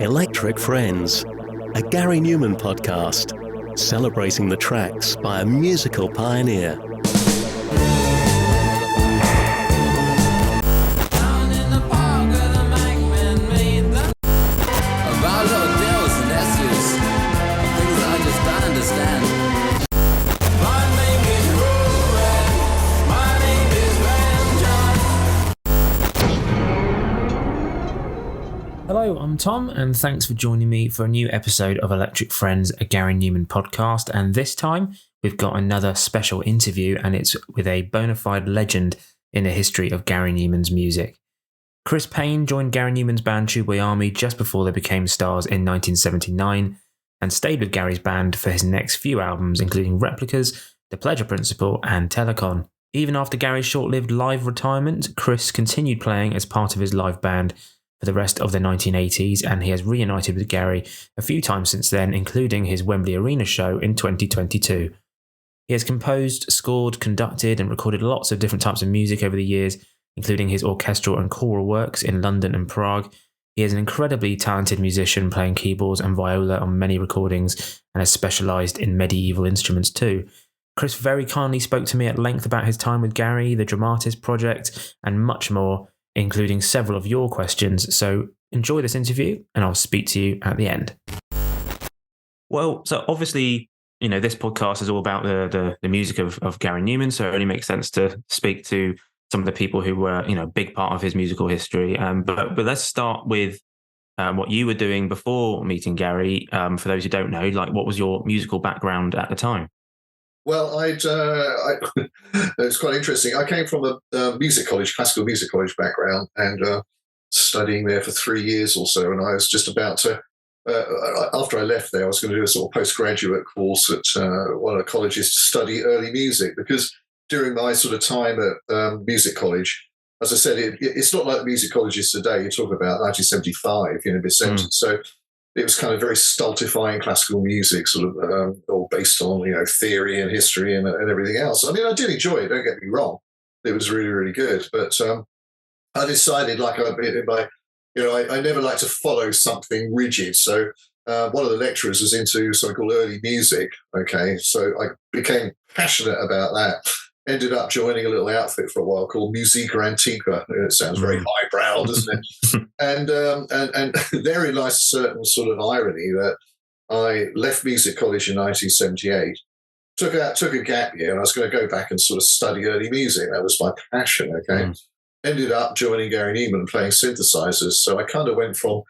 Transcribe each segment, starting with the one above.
Electric Friends, a Gary Numan podcast, celebrating the tracks by a musical pioneer. Hello, I'm Tom, and thanks for joining me for a new episode of Electric Friends, a Gary Numan podcast. And this time, we've got another special interview, and it's with a bona fide legend in the history of Gary Numan's music. Chris Payne joined Gary Numan's band Tubeway Army just before they became stars in 1979, and stayed with Gary's band for his next few albums, including Replicas, The Pleasure Principle and Telekon. Even after Gary's short-lived live retirement, Chris continued playing as part of his live band for the rest of the 1980s, and he has reunited with Gary a few times since then, including his Wembley Arena show in 2022. He has composed, scored, conducted, and recorded lots of different types of music over the years, including his orchestral and choral works in London and Prague. He is an incredibly talented musician, playing keyboards and viola on many recordings, and has specialised in medieval instruments too. Chris very kindly spoke to me at length about his time with Gary, the Dramatis project, and much more, including several of your questions. So enjoy this interview, and I'll speak to you at the end. Well, so obviously, you know, this podcast is all about the music of Gary Numan, so it only makes sense to speak to some of the people who were, you know, a big part of his musical history. But let's start with what you were doing before meeting Gary. For those who don't know, like, what was your musical background at the time? Well, it's quite interesting. I came from a music college, classical music college background, and studying there for 3 years or so. And I was just about to, after I left there, I was going to do a sort of postgraduate course at one of the colleges to study early music, because during my sort of time at music college, as I said, it's not like the music colleges today. You talk about 1975, mid-70s. So it was kind of very stultifying classical music, sort of all based on, theory and history and everything else. I mean, I did enjoy it, don't get me wrong. It was really, really good. But I decided, I never like to follow something rigid. So one of the lecturers was into something called early music. Okay, so I became passionate about that. Ended up joining a little outfit for a while called Musica Antiqua. It sounds very highbrow, doesn't it? And therein lies a certain sort of irony that I left music college in 1978, took a gap year, and I was going to go back and sort of study early music. That was my passion, okay? Ended up joining Gary Numan and playing synthesizers. So I kind of went from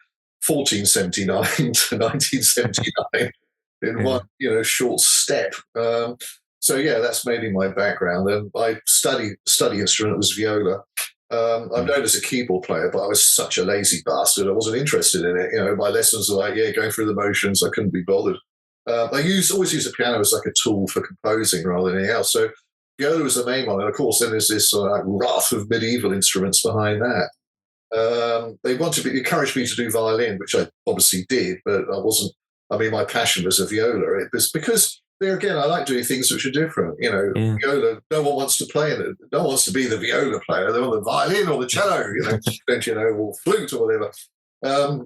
1479 to 1979 in one, short step. So yeah, that's mainly my background, and I study instrument was viola. I'm known as a keyboard player, but I was such a lazy bastard. I wasn't interested in it. My lessons were like, going through the motions. I couldn't be bothered. I always use the piano as like a tool for composing rather than anything else. So viola was the main one, and of course, then there's this raft of medieval instruments behind that. They encouraged me to do violin, which I obviously did, but I wasn't. I mean, my passion was a viola. It was because there again, I like doing things which are different. Viola, no one wants to play it. No one wants to be the viola player. They want the violin or the cello, or flute or whatever.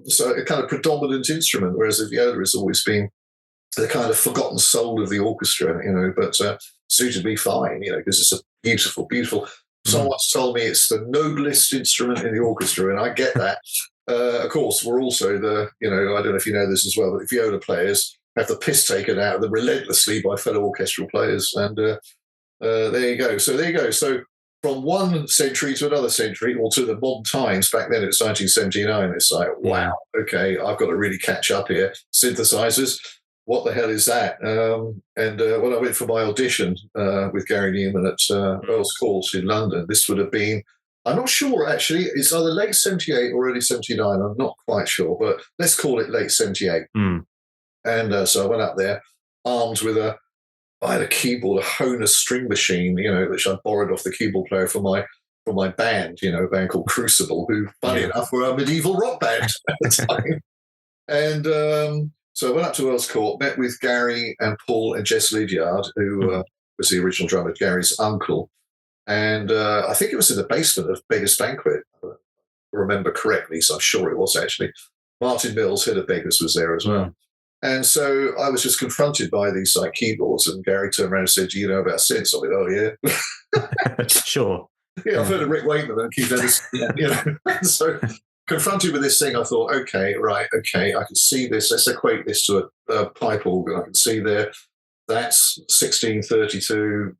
So a kind of predominant instrument, whereas the viola has always been the kind of forgotten soul of the orchestra, but suited me fine, because it's a beautiful, beautiful. Someone once told me it's the noblest instrument in the orchestra, and I get that. Of course, we're also the, I don't know if you know this as well, but the viola players have the piss taken out of them relentlessly by fellow orchestral players. And there you go. So from one century to another century, or to the modern times, back then it's 1979, it's like, wow, okay, I've got to really catch up here. Synthesizers, what the hell is that? And when I went for my audition with Gary Numan at Earl's Court in London, this would have been, I'm not sure actually, it's either late 78 or early 79, I'm not quite sure, but let's call it late 78. And so I went up there armed with I had a keyboard, a Hohner string machine, which I borrowed off the keyboard player for my band, a band called Crucible, who, funny enough, were a medieval rock band at the time. And so I went up to Earl's Court, met with Gary and Paul and Jess Lydiard, who was the original drummer, Gary's uncle. And I think it was in the basement of Beggar's Banquet, if I remember correctly, so I'm sure it was actually. Martin Mills, head of Beggars, was there as well. And so I was just confronted by these like keyboards, and Gary turned around and said, "Do you know about synths?" I went, "Oh yeah." Sure. Yeah, I've heard of Rick Wakeman and Keith Anderson. Yeah, you know. So confronted with this thing, I thought, okay, I can see this. Let's equate this to a pipe organ. I can see there. That's 1632,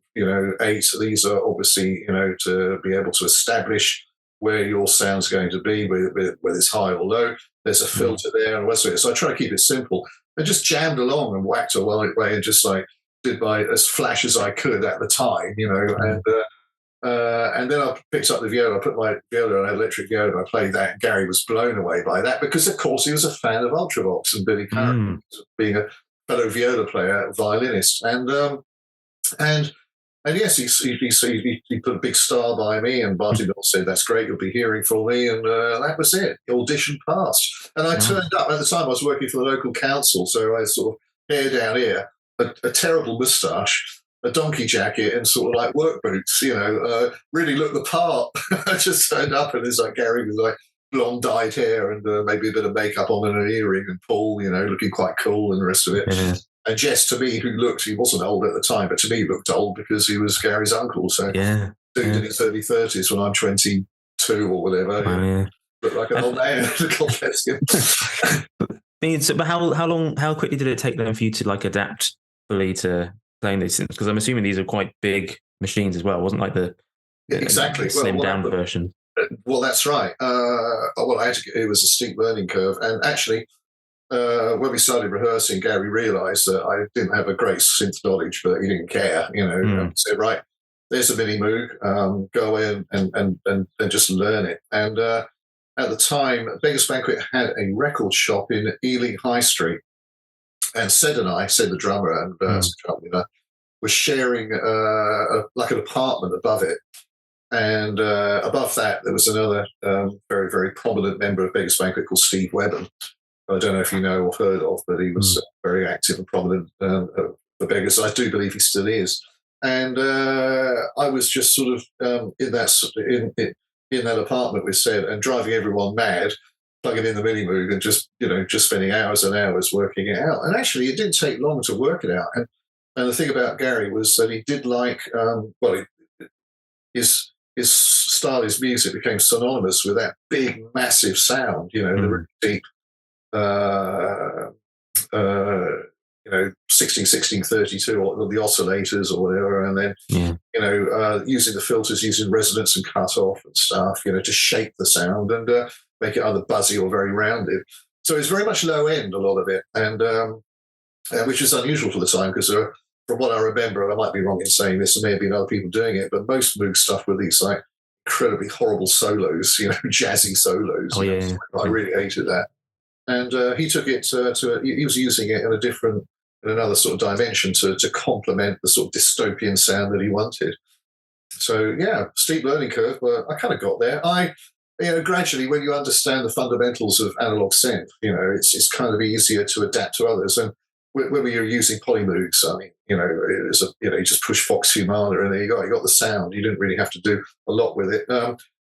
8. These are obviously, to be able to establish where your sound's going to be, whether it's high or low. There's a filter there and what's it. So I try to keep it simple and just jammed along and whacked away and just like did my as flash as I could at the time, and then I picked up the viola. I put my viola on an electric viola. I played that. And Gary was blown away by that because, of course, he was a fan of Ultravox and Billy Curran, being a fellow viola player, violinist, and yes, he put a big star by me. And Barty Mills said, "That's great. You'll be hearing from me." And that was it. The audition passed, and I turned up. At the time, I was working for the local council, so I sort of hair down here, a terrible moustache, a donkey jacket, and sort of like work boots, really looked the part. I just turned up and it's like Gary with like blonde dyed hair and maybe a bit of makeup on and an earring, and Paul, looking quite cool and the rest of it. Yeah. And Jess, to me, he wasn't old at the time, but to me he looked old because he was Gary's uncle. So dude in his early 30s when I'm 22 or whatever. Looked like an old man. God bless him. But how quickly did it take them for you to like adapt fully to playing these synths? Because I'm assuming these are quite big machines as well. It wasn't like the slimmed down version. Well, that's right. It was a steep learning curve. And actually, when we started rehearsing, Gary realised that I didn't have a great synth knowledge, but he didn't care. And said, "Right, there's a mini Moog. Go in and just learn it." And at the time, Beggars Banquet had a record shop in Ealing High Street. And Sid, the drummer, and was sharing like an apartment above it. And above that, there was another very, very prominent member of Beggars Banquet called Steve Webber. I don't know if you know or heard of, but he was very active and prominent for Beggars. I do believe he still is. And I was just sort of in that apartment with Sid and driving everyone mad, plugging in the mini Moog and just spending hours and hours working it out. And actually, it didn't take long to work it out. And the thing about Gary was that he did like, his style, his music became synonymous with that big, massive sound, the really deep, 1632 or the oscillators or whatever, and then using the filters, using resonance and cut off and stuff, to shape the sound and make it either buzzy or very rounded. So it's very much low end, a lot of it, and which is unusual for the time because from what I remember, and I might be wrong in saying this, there may have been other people doing it, but most Moog stuff were these like incredibly horrible solos, jazzy solos. Oh yeah, I really hated that. And he took it he was using it in another sort of dimension to complement the sort of dystopian sound that he wanted. So yeah, steep learning curve, but I kind of got there. Gradually, when you understand the fundamentals of analog synth, it's kind of easier to adapt to others. And when we were using polymoogs, I mean, it was you just push Fox Humana and there you go. You got the sound. You didn't really have to do a lot with it.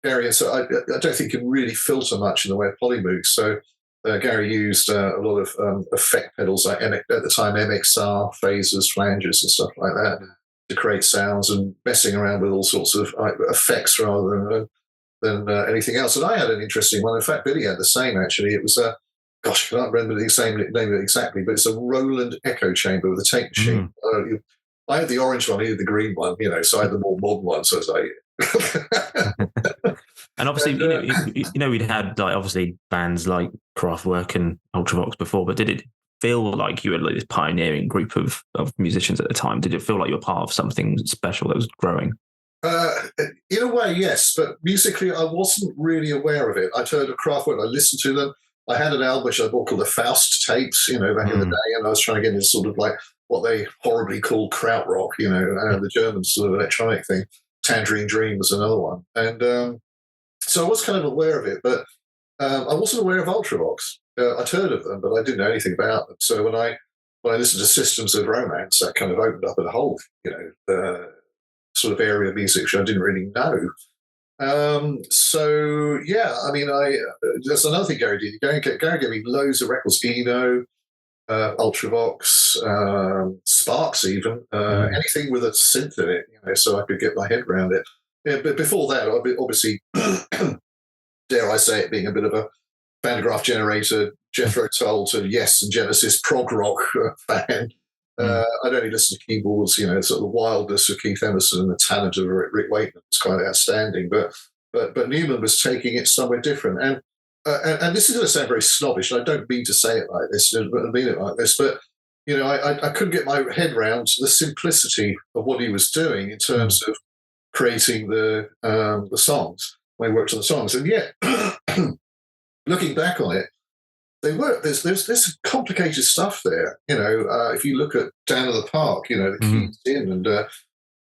Gary, and so I don't think you can really filter much in the way of polymoogs. So Gary used a lot of effect pedals like at the time MXR, phasers, flanges, and stuff like that to create sounds and messing around with all sorts of effects rather than anything else. And I had an interesting one. In fact, Billy had the same actually. It was I can't remember the same name exactly, but it's a Roland echo chamber with a tape machine. I had the orange one, he had the green one, so I had the more modern one. So it's like. And obviously, we'd had like obviously bands like Kraftwerk and Ultravox before, but did it feel like you were like this pioneering group of musicians at the time? Did it feel like you were part of something special that was growing? In a way, yes, but musically, I wasn't really aware of it. I'd heard of Kraftwerk, I listened to them. I had an album which I bought called the Faust tapes, back in the day, and I was trying to get into sort of like what they horribly called krautrock, the German sort of electronic thing. Tangerine Dream was another one, and so I was kind of aware of it, but I wasn't aware of Ultravox. I'd heard of them, but I didn't know anything about them. So when I listened to Systems of Romance, that kind of opened up a whole, sort of area of music which I didn't really know. So yeah, I mean, that's another thing Gary did. Gary gave me loads of records, Eno, Ultravox, Sparks, even anything with a synth in it, so I could get my head around it. Yeah, but before that, obviously, dare I say it, being a bit of a Vandergraaf generator, Jethro Tull to Yes and Genesis prog rock fan. I'd only listen to keyboards, sort of the wildness of Keith Emerson and the talent of Rick Wakeman was quite outstanding. But Numan was taking it somewhere different. And this is going to sound very snobbish, and I don't mean to say it like this, I mean it like this, but I couldn't get my head around the simplicity of what he was doing in terms of creating the songs when he worked on the songs, and yet looking back on it, there's complicated stuff there. If you look at Down at the Park, the keys in and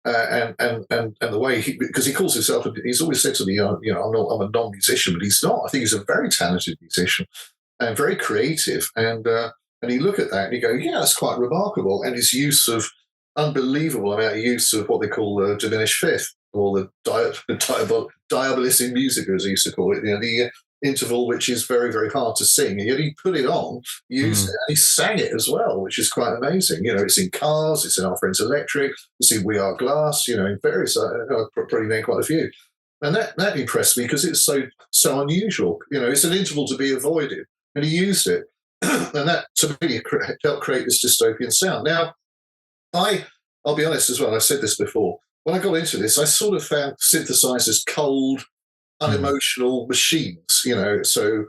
the way because he calls himself, he's always said to me, I'm a non-musician, but he's not. I think he's a very talented musician and very creative. And you look at that and you go, yeah, that's quite remarkable. And his use of unbelievable amount of use of what they call the diminished fifth, or the diabolis in musica, as he used to call it. The interval, which is very, very hard to sing, and yet he put it on, used it, and he sang it as well, which is quite amazing. It's in Cars, it's in Our Friends Electric, it's in We Are Glass, in various, I've probably named quite a few. And that impressed me because it's so unusual. It's an interval to be avoided, and he used it. And that, to me, helped create this dystopian sound. Now, I'll be honest as well, I've said this before, when I got into this, I sort of found synthesizers cold, unemotional machines, so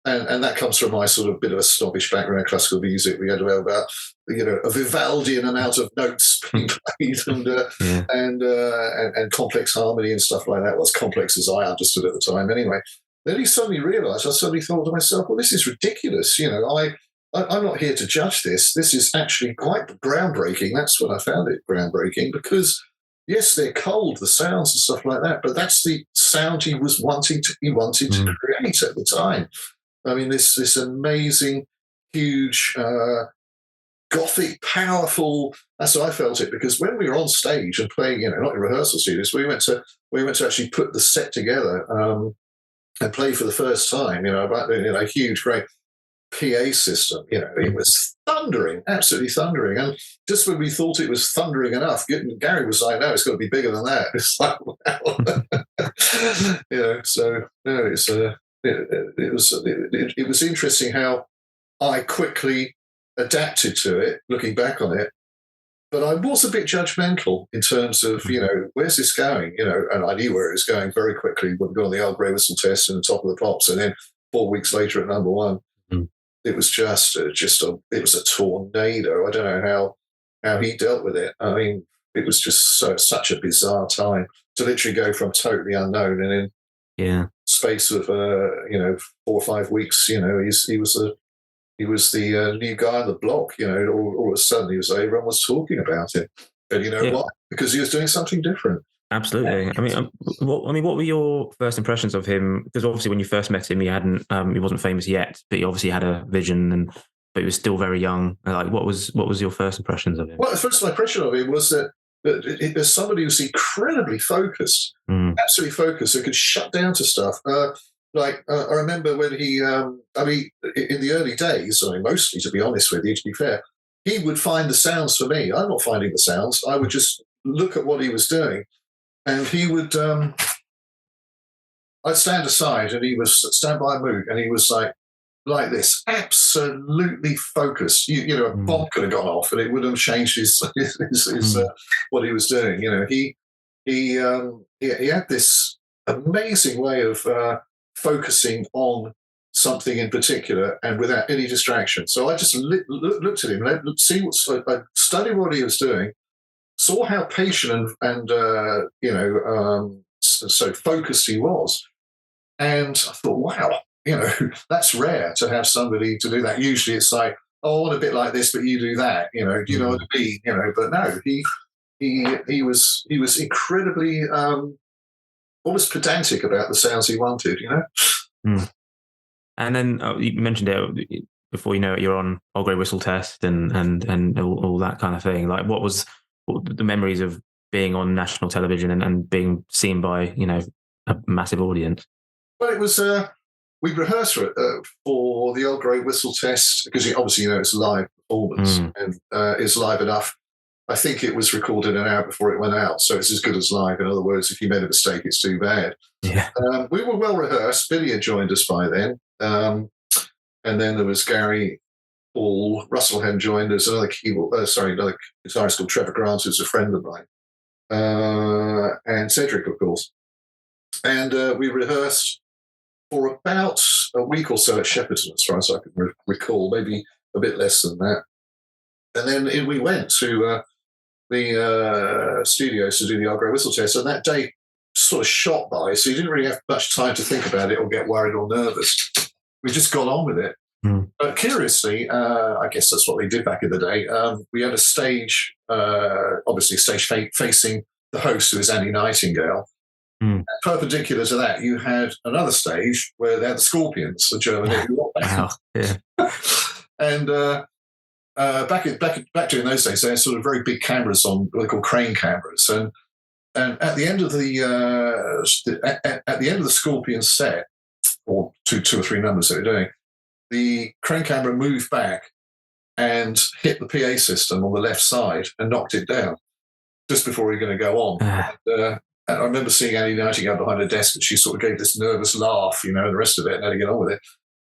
and that comes from my sort of bit of a snobbish background in classical music. We had about a Vivaldian amount of notes being played and complex harmony and stuff like that. Well, as complex as I understood at the time anyway. Then I suddenly thought to myself, well, this is ridiculous. I'm not here to judge this. This is actually quite groundbreaking. That's when I found it groundbreaking, because yes, they're cold, the sounds and stuff like that, but that's the sound he wanted to create at the time. I mean, this amazing, huge, gothic, powerful. That's how I felt it, because when we were on stage and playing, not in rehearsal studios, we went to actually put the set together and play for the first time. About a huge, great PA system. It was thundering, absolutely thundering. And just when we thought it was thundering enough, Gary was like, "No, it's got to be bigger than that." It's like, wow. So no, it was interesting how I quickly adapted to it, looking back on it. But I was a bit judgmental in terms of, where's this going? And I knew where it was going very quickly. When we got on the old grey whistle test and the top of the pops, and then 4 weeks later at number one. It was it was a tornado. I don't know how he dealt with it. I mean, it was just such a bizarre time to literally go from totally unknown, and in space of 4 or 5 weeks, he was the new guy on the block. All of a sudden everyone was talking about it, and why? Because he was doing something different. Absolutely. I mean, what were your first impressions of him? Because obviously, when you first met him, he wasn't famous yet, but he obviously had a vision, but he was still very young. Like, what was your first impressions of him? Well, the first impression of him was that there's somebody who's incredibly focused, absolutely focused, who could shut down to stuff. I remember when he, in the early days, mostly, to be honest with you, to be fair, he would find the sounds for me. I'm not finding the sounds. I would just look at what he was doing. And he would, I'd stand aside, and he was stand by a Moog, and he was like this, absolutely focused. A bomb could have gone off, and it would have changed his what he was doing. He had this amazing way of focusing on something in particular, and without any distraction. So I just looked at him and I studied what he was doing. Saw how patient and so focused he was, and I thought, wow, that's rare to have somebody to do that. Usually, it's like, oh, I want a bit like this, but you do that. Do you know what I mean? But no, he was incredibly almost pedantic about the sounds he wanted. And then you mentioned it before. You're on Old Grey Whistle Test and all that kind of thing. Like, what was the memories of being on national television and being seen by a massive audience? Well, it was. We rehearsed for the Old Grey Whistle test because obviously it's a live performance and it's live enough. I think it was recorded an hour before it went out, so it's as good as live. In other words, if you made a mistake, it's too bad. Yeah. We were well rehearsed. Billy had joined us by then, and then there was Gary, Paul, Russell had joined us. Another guitarist called Trevor Grant, who's a friend of mine, and Cedric, of course. And we rehearsed for about a week or so at Shepperton, as far as I can recall, maybe a bit less than that. And then we went to the studios to do the Old Grey Whistle test, and that day sort of shot by, so you didn't really have much time to think about it or get worried or nervous. We just got on with it. But curiously, I guess that's what they did back in the day. We had a stage, obviously a stage facing the host, who was Annie Nightingale. Perpendicular to that, you had another stage where they had the Scorpions, the German heavy rock band. Wow. Yeah. And back during those days, they had sort of very big cameras on, what they call crane cameras, and at the end of the Scorpion set, or two or three numbers they were doing, the crane camera moved back and hit the PA system on the left side and knocked it down just before we were going to go on. And I remember seeing Annie Nightingale behind her desk, and she sort of gave this nervous laugh, and the rest of it, and had to get on with it.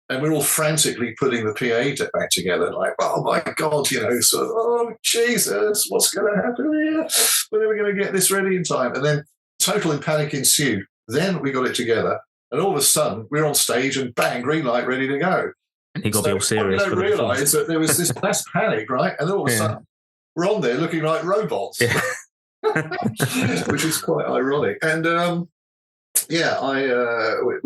And we're all frantically putting the PA back together, like, oh my God, sort of, oh Jesus, what's going to happen here? When are we going to get this ready in time? And then total panic ensued. Then we got it together, and all of a sudden we're on stage, and bang, green light, ready to go. And you got to be all serious. I don't realise that there was this mass panic, right? And then all of a sudden we're on there looking like robots. Yeah. Which is quite ironic. And we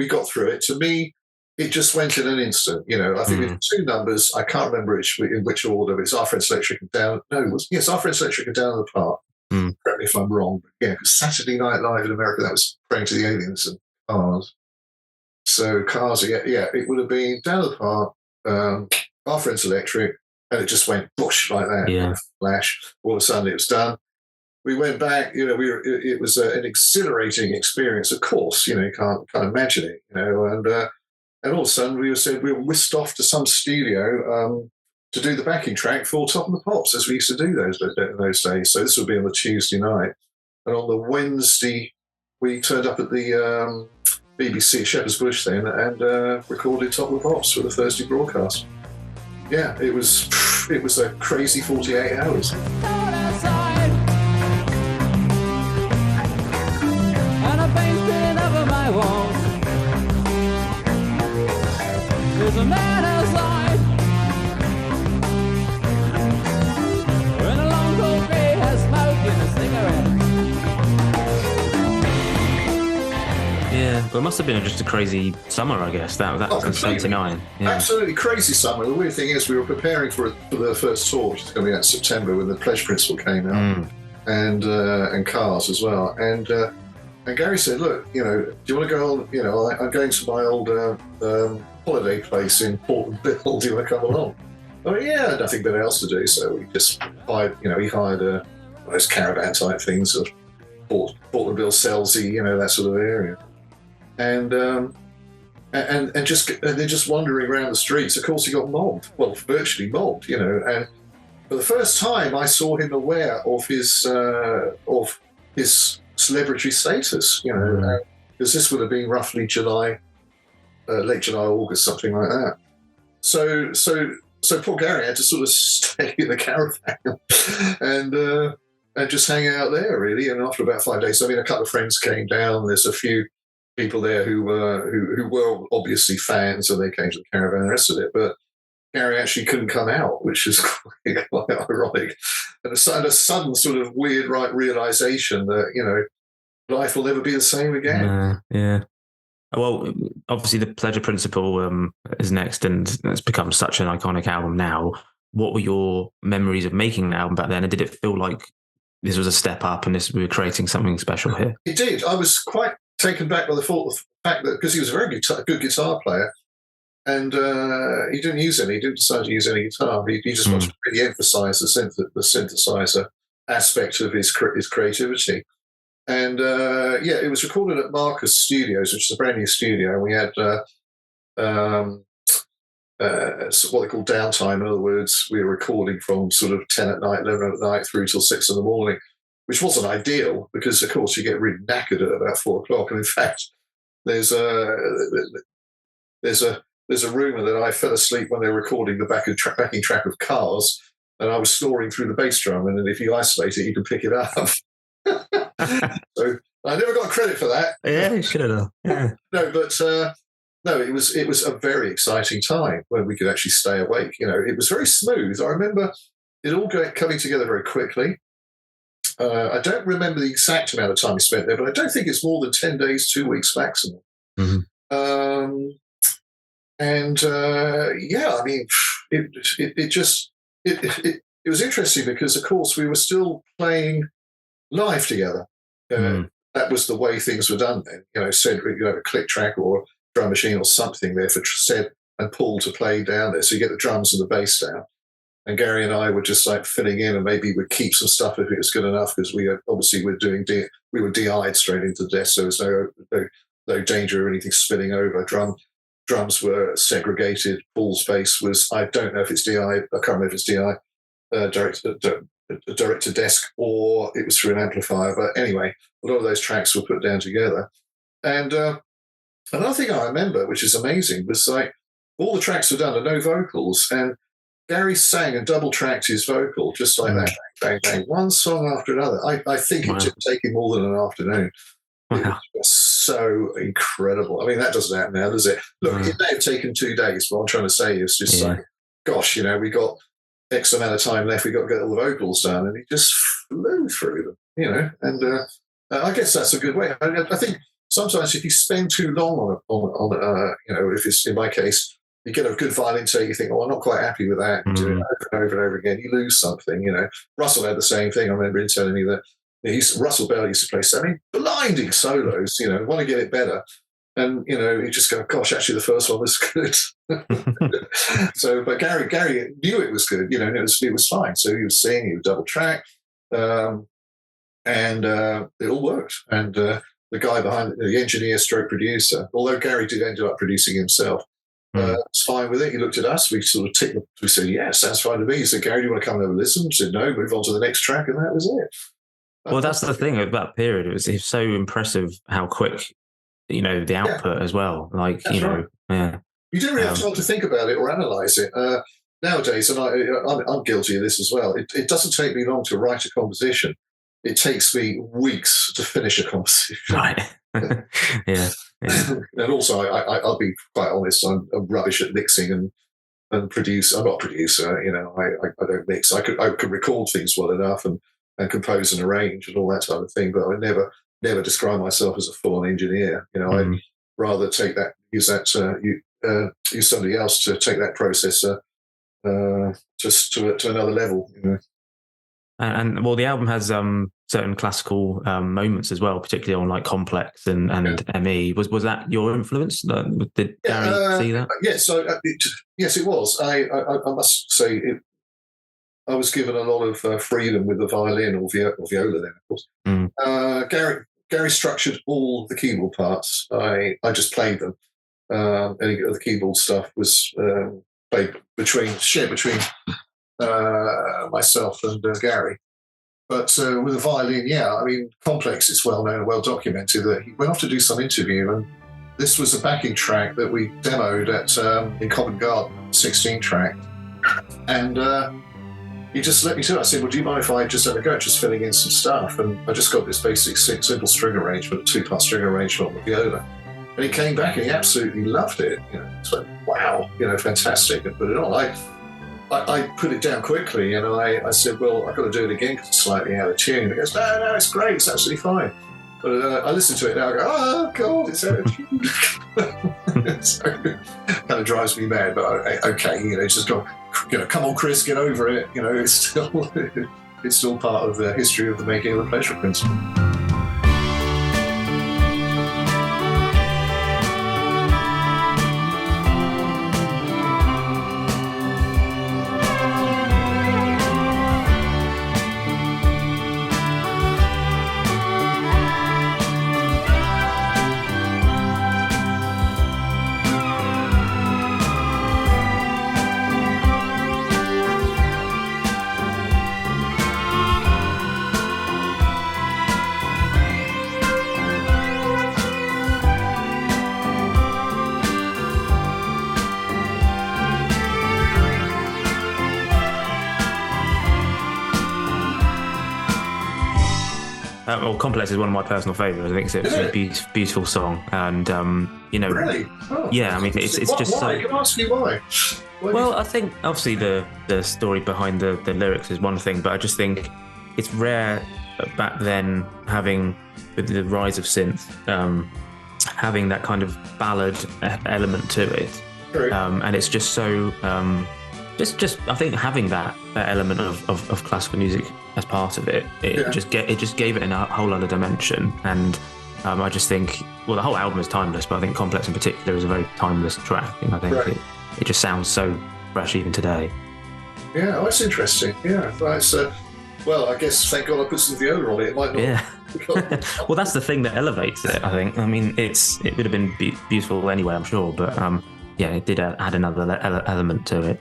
got through it. To me, it just went in an instant. I think we had two numbers. I can't remember in which order. It's Our Friends Electric and Down. No, Our Friends Electric and Down in the Park. Correct me if I'm wrong. But because Saturday Night Live in America, that was Praying to the Aliens and Cars. So Cars, it would have been Down in the Park, Our Friends Electric, and it just went bush like that. Yeah. Flash. All of a sudden, it was done. We went back, it was an exhilarating experience, of course, you can't imagine it, and all of a sudden we were whisked off to some studio to do the backing track for Top of the Pops, as we used to do those days. So this would be on the Tuesday night. And on the Wednesday, we turned up at the BBC at Shepherd's Bush then and recorded Top of the Pops for the Thursday broadcast. Yeah, it was a crazy 48 hours. There's a man outside, and a long cold day has smoking a cigarette. Yeah, but it must have been just a crazy summer, I guess. That was 79. Yeah. Absolutely crazy summer. The weird thing is, we were preparing for the first tour, which is going to be out in September, when the Pleasure Principle came out, and Cars as well. And Gary said, "Look, do you want to go on? I'm going to my old holiday place in Portland Bill. Do you want to come along?" Oh yeah, nothing better else to do. So we just hired, he hired one of those caravan type things, of Portland Bill, Selsey, that sort of area, and they're just wandering around the streets. Of course, he got mobbed. Well, virtually mobbed, And for the first time, I saw him aware of his celebrity status, because this would have been roughly late July, August, something like that. So poor Gary had to sort of stay in the caravan and just hang out there, really. And after about 5 days, a couple of friends came down. There's a few people there who were obviously fans, and they came to the caravan and the rest of it. But Gary actually couldn't come out, which is quite ironic. And a sudden sort of weird realization that, life will never be the same again. Yeah. Well, obviously the Pleasure Principle is next, and it's become such an iconic album now. What were your memories of making the album back then? And did it feel like this was a step up and we were creating something special here? It did. I was quite taken back by the fact that, because he was a very good guitar player, and he didn't decide to use any guitar. He just wanted to really emphasise the synthesizer aspect of his creativity. And it was recorded at Marcus Studios, which is a brand new studio. And we had what they call downtime. In other words, we were recording from sort of 10 at night, 11 at night through till 6 in the morning, which wasn't ideal because, of course, you get really knackered at about 4 o'clock. And in fact, there's a rumour that I fell asleep when they were recording the backing track of Cars, and I was snoring through the bass drum. And then if you isolate it, you can pick it up. So I never got credit for that. Yeah, you should have. Yeah. No, but no, it was a very exciting time when we could actually stay awake. It was very smooth. I remember it all coming together very quickly. I don't remember the exact amount of time we spent there, but I don't think it's more than 10 days, 2 weeks maximum. Mm-hmm. I mean, it was interesting because, of course, we were still playing live together. That was the way things were done then. Cedric, a click track or drum machine or something there for Ced and Paul to play down there. So you get the drums and the bass down. And Gary and I were just like filling in, and maybe we'd keep some stuff if it was good enough, because we were DI'd straight into the desk, so there was no danger of anything spilling over. Drums were segregated. Paul's bass was, I don't know if it's DI, I can't remember if it's DI, direct to desk, or it was through an amplifier. But anyway, a lot of those tracks were put down together. And another thing I remember, which is amazing, was like all the tracks were done and no vocals, and Gary sang and double-tracked his vocal just like that, bang, bang, one song after another. I think it didn't take him more than an afternoon. It was just so incredible. I mean, that doesn't happen now, does it? Look, it may have taken 2 days, but what I'm trying to say is just like, gosh, we got X amount of time left, we got to get all the vocals done, and he just flew through them, and I guess that's a good way. I think sometimes if you spend too long on if it's, in my case, you get a good violin take, you think, oh, I'm not quite happy with that. You do it over and over and over again. You lose something, Russell had the same thing. I remember him telling me that Russell Bell used to play blinding solos, want to get it better. And, you just go, gosh, actually the first one was good. But Gary knew it was good, and it was fine. So he was singing, he was double track, and it all worked. And the guy behind it, the engineer stroke producer, although Gary did end up producing himself, it's fine with it. He looked at us. We sort of ticked. We said, "Yeah, sounds fine to me." He said, "Gary, do you want to come and have a listen?" We said, "No." Move on to the next track, and that was it. Well, that's the thing of that period. It was so impressive how quick, the output as well. Like that's right. Yeah. You don't really have time to think about it or analyze it nowadays, and I'm guilty of this as well. It doesn't take me long to write a composition. It takes me weeks to finish a composition. Right. Yeah. And also, I'll be quite honest, I'm rubbish at mixing and produce. I'm not a producer, I don't mix. I could record things well enough and compose and arrange and all that type of thing, but I never describe myself as a full-on engineer. I'd rather use somebody else to take that process just to another level. And well, the album has certain classical moments as well, particularly on like Complex and ME. Was that your influence? Did Gary see that? Yes, yes, it was. I must say, I was given a lot of freedom with the violin or viola then, of course. Gary structured all the keyboard parts. I just played them. Any of the keyboard stuff was shared between myself and Gary. But with the violin, Complex is well known and well documented that he went off to do some interview, and this was a backing track that we demoed in Covent Garden, 16 track. And he just let me do it. I said, well, do you mind if I just have a go at just filling in some stuff? And I just got this basic simple string arrangement, 2-part string arrangement on the viola. And he came back and he absolutely loved it. It's like, wow, fantastic, and put it on. I put it down quickly, and I said, well, I've got to do it again because it's slightly out of tune. And he goes, no, it's great, it's absolutely fine. But I listen to it now, I go, oh, God, it's out of tune. So it kind of drives me mad, but okay, just go, come on, Chris, get over it. It's still part of the history of the making of the Pleasure Principle. Well, Complex is one of my personal favourites. I think it's a beautiful song, and Really? Oh. Yeah, I mean, it's just why? so. Can I ask you why? Well, I think obviously the story behind the lyrics is one thing, but I just think it's rare back then, having with the rise of synth, having that kind of ballad element to it, and it's just so. Just I think having that element of classical music as part of it, it just gave it a whole other dimension. And I just think, well, the whole album is timeless, but I think Complex in particular is a very timeless track, and I think it just sounds so fresh even today. Yeah, that's interesting. Yeah, that's well, I guess thank God I put some viola on it. It might not. Yeah. Well, that's the thing that elevates it, I think. I mean, it would have been beautiful anyway, I'm sure, but it did add another element to it.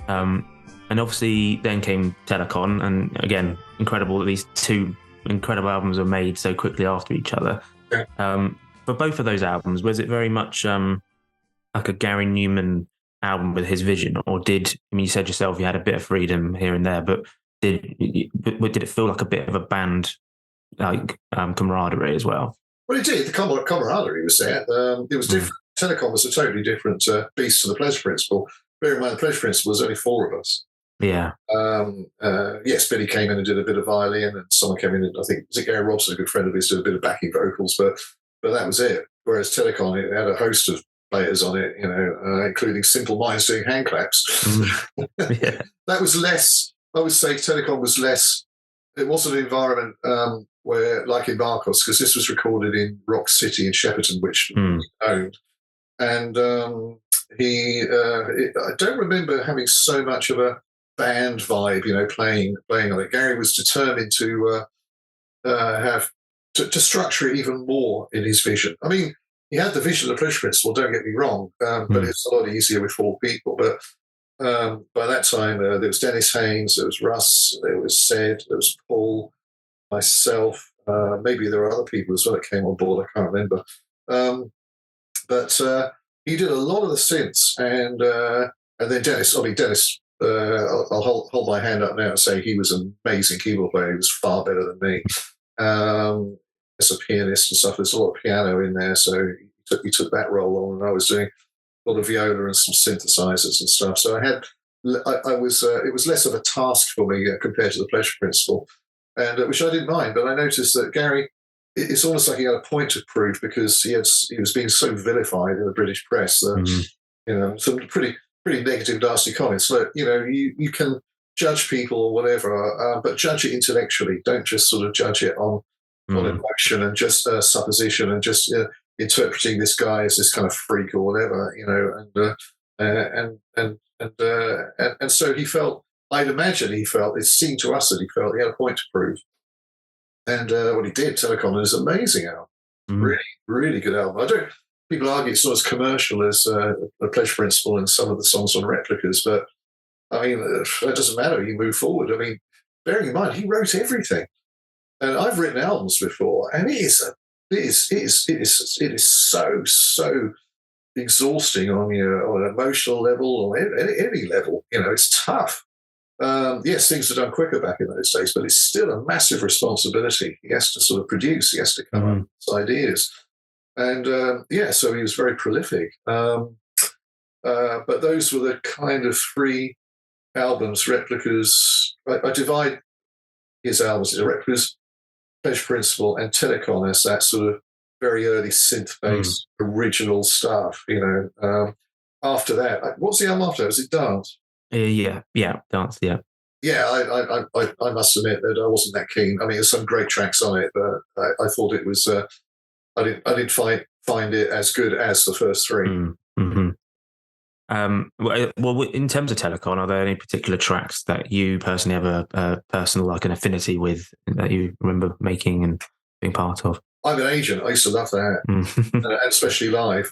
And obviously then came Telekon, and again, incredible that these two incredible albums were made so quickly after each other. For both of those albums, was it very much like a Gary Numan album with his vision, or you said yourself you had a bit of freedom here and there, but did it feel like a bit of a band like camaraderie as well? Well, it did. The camaraderie was there. It was different. Telekon was a totally different beast to the Pleasure Principle. Bear in mind, the Pleasure Principle was only 4 of us. Yeah. Yes, Billy came in and did a bit of violin, and someone came in and I think was it Gary Robson, a good friend of his, did a bit of backing vocals, but that was it. Whereas Telekon, it had a host of players on it, including Simple Minds doing hand claps. Yeah. That was less. I would say Telekon was less. It wasn't an environment where, like in Marcos, because this was recorded in Rock City in Shepperton, which he owned, and I don't remember having so much of a band vibe, playing on it. Gary was determined to to structure it even more in his vision. I mean, he had the vision of the Pleasure Principle, don't get me wrong, but it's a lot easier with 4 people. But by that time, there was Dennis Haynes, there was Russ, there was Sed, there was Paul, myself. Maybe there were other people as well that came on board. I can't remember. But he did a lot of the synths, and then Dennis. I'll hold my hand up now and say he was an amazing keyboard player. He was far better than me. As a pianist and stuff, there's a lot of piano in there, so he took that role on, and I was doing a lot of viola and some synthesizers and stuff. So I was it was less of a task for me compared to the Pleasure Principle, and which I didn't mind. But I noticed that Gary, it's almost like he had a point to prove, because he was being so vilified in the British press that some pretty negative, nasty comments. Look, you can judge people or whatever, but judge it intellectually. Don't just sort of judge it on emotion and just supposition and just interpreting this guy as this kind of freak or whatever, and so he felt. I'd imagine he felt. It seemed to us that he felt he had a point to prove. And what he did, Telekon, is an amazing album. Really, really good album. People argue it's not as commercial as The Pleasure Principle and some of the songs on Replicas, but I mean, that doesn't matter. You move forward. I mean, bearing in mind, he wrote everything. And I've written albums before, and it is so exhausting on an emotional level or any level. It's tough. Yes, things are done quicker back in those days, but it's still a massive responsibility. He has to sort of produce. He has to come up with ideas. And so he was very prolific. But those were the kind of 3 albums, Replicas. I divide his albums into Replicas, Pleasure Principle, and Telekon as that sort of very early synth-based original stuff. After that, what's the album after that? Was it Dance? Yeah, Dance. Yeah. Yeah, I must admit that I wasn't that keen. I mean, there's some great tracks on it, but I thought it was. I didn't find it as good as the first 3. Well, in terms of Telekon, are there any particular tracks that you personally have a personal an affinity with that you remember making and being part of? I'm an agent. I used to love that, and especially live.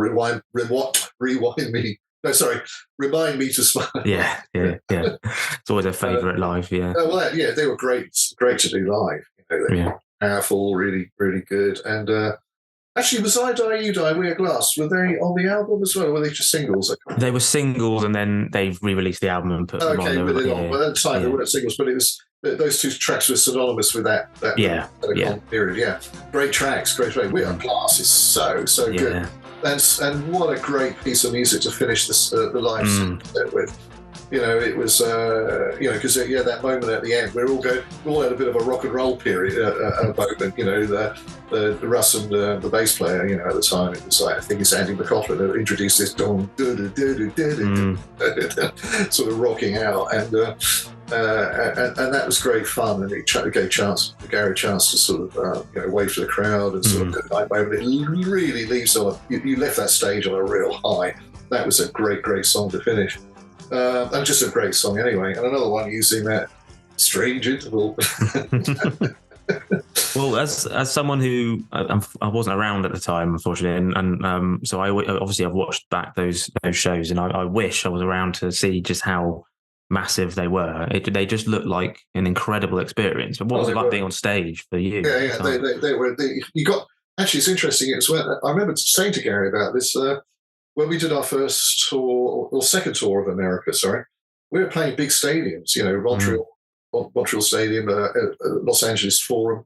Rewind me. No, sorry. Remind me to smile. Yeah. It's always a favourite live. Yeah. They were great to do live. They were powerful, really, really good. And actually, was I Die, You Die, We Are Glass? Were they on the album as well, or were they just singles? They were singles, and then they re-released the album and put them on. But at the time they weren't singles, but it was those two tracks were synonymous with that Telekon period. Yeah, great tracks, great. We Are Glass is so good, and what a great piece of music to finish the live set with. It was because that moment at the end, we all had a bit of a rock and roll period at a moment. The Russ and the bass player, at the time, it was like, I think it's Andy McCaughlin that introduced this sort of rocking out, and that was great fun, and it gave Gary a chance to sort of wave to the crowd and sort of good night moment. It really leaves you left that stage on a real high. That was a great song to finish. And just a great song anyway. And another one using that strange interval. Well, as someone who I wasn't around at the time, unfortunately, and so I've watched back those shows, and I wish I was around to see just how massive they were. They just looked like an incredible experience. But what was it like being on stage for you? Yeah, they were. Actually, it's interesting. It's when I remember saying to Gary about this. When we did our first tour, or second tour of America, we were playing big stadiums, Montreal Stadium, Los Angeles Forum.